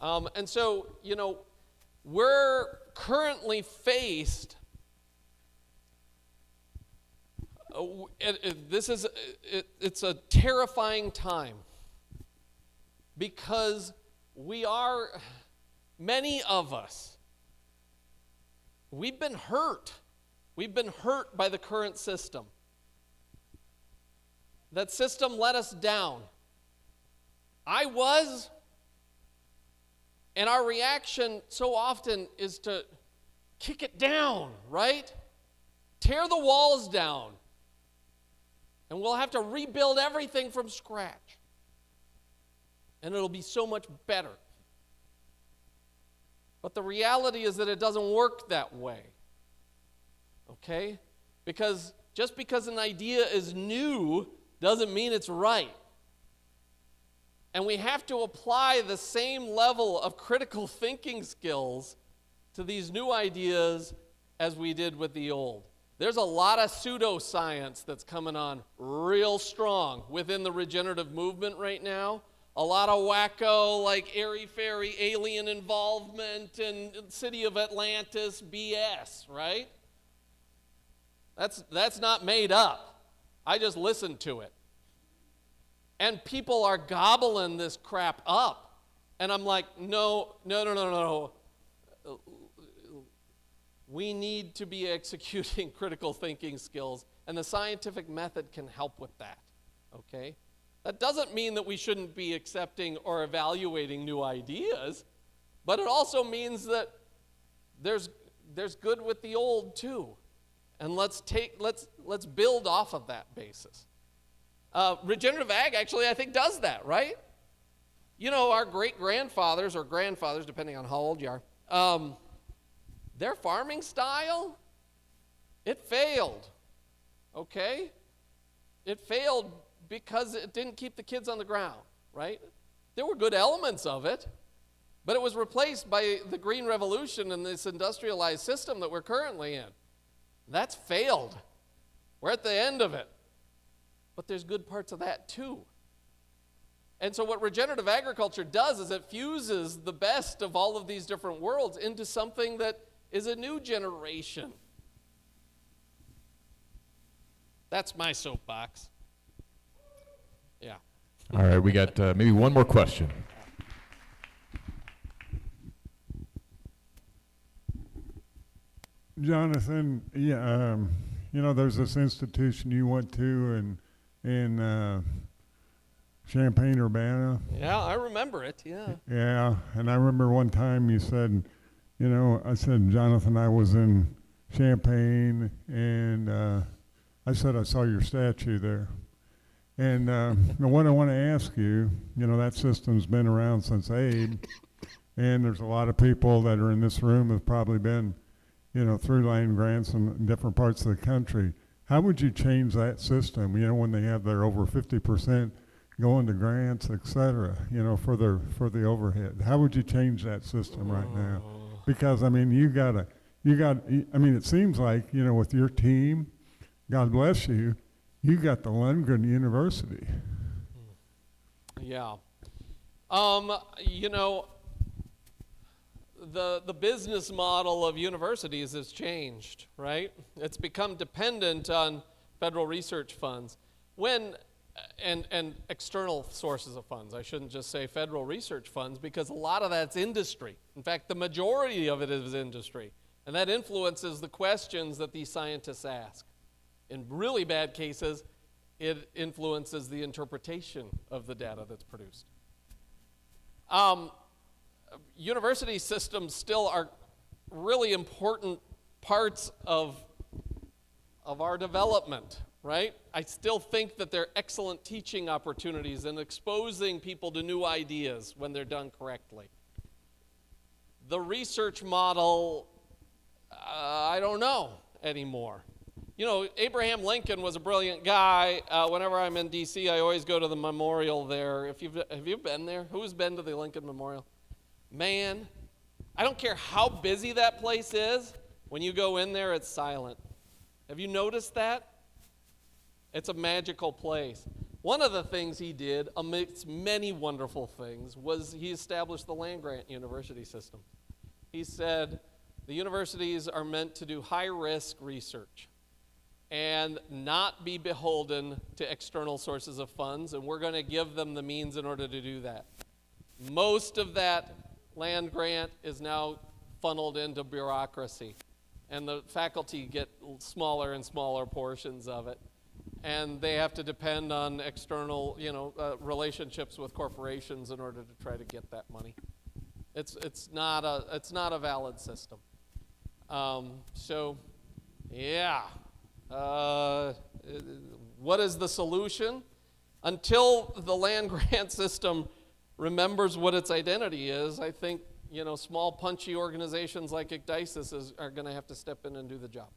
And so, we're currently faced, it's a terrifying time because many of us, we've been hurt. We've been hurt by the current system. That system let us down. I was, and our reaction so often is to kick it down, right? Tear the walls down. And we'll have to rebuild everything from scratch. And it'll be so much better. But the reality is that it doesn't work that way. Okay? Because just because an idea is new doesn't mean it's right. And we have to apply the same level of critical thinking skills to these new ideas as we did with the old. There's a lot of pseudoscience that's coming on real strong within the regenerative movement right now. A lot of wacko, like airy-fairy alien involvement and City of Atlantis BS, right? That's not made up. I just listened to it. And people are gobbling this crap up. And I'm like, no. We need to be executing critical thinking skills, and the scientific method can help with that, okay? That doesn't mean that we shouldn't be accepting or evaluating new ideas, but it also means that there's good with the old too. And let's build off of that basis. Regenerative ag actually, I think, does that, right? You know, our great-grandfathers or grandfathers, depending on how old you are, their farming style, it failed, okay? It failed because it didn't keep the kids on the ground, right? There were good elements of it, but it was replaced by the Green Revolution and this industrialized system that we're currently in. That's failed. We're at the end of it. But there's good parts of that too. And so what regenerative agriculture does is it fuses the best of all of these different worlds into something that is a new generation. That's my soapbox. Yeah. All right, we got maybe one more question. Jonathan, yeah, you know, there's this institution you went to in Champaign-Urbana. Yeah, I remember it, yeah. Yeah, and I remember one time you said, you know, I said, Jonathan, I was in Champaign, and I said I saw your statue there. And what I want to ask you, you know, that system's been around since Abe, and there's a lot of people that are in this room have probably been, you know, through land grants in different parts of the country. How would you change that system, you know, when they have their over 50% going to grants, et cetera, you know, for the overhead? How would you change that system right now? Because, I mean, I mean, it seems like, you know, with your team, God bless you, you got the Lundgren University. Yeah. You know, the business model of universities has changed, right? It's become dependent on federal research funds and external sources of funds. I shouldn't just say federal research funds, because a lot of that's industry. In fact, the majority of it is industry, and that influences the questions that these scientists ask. In really bad cases, it influences the interpretation of the data that's produced. University systems still are really important parts of our development, right? I still think that they're excellent teaching opportunities and exposing people to new ideas when they're done correctly. The research model, I don't know anymore. You know, Abraham Lincoln was a brilliant guy. Whenever I'm in D.C., I always go to the memorial there. Have you been there? Who's been to the Lincoln Memorial? Man, I don't care how busy that place is. When you go in there, it's silent. Have you noticed that? It's a magical place. One of the things he did, amidst many wonderful things, was he established the land-grant university system. He said the universities are meant to do high-risk research and not be beholden to external sources of funds, and we're going to give them the means in order to do that. Most of that land grant is now funneled into bureaucracy, and the faculty get smaller and smaller portions of it, and they have to depend on external, relationships with corporations in order to try to get that money. It's not a valid system. What is the solution? Until the land grant system remembers what its identity is, I think small punchy organizations like Ecdysis are going to have to step in and do the job.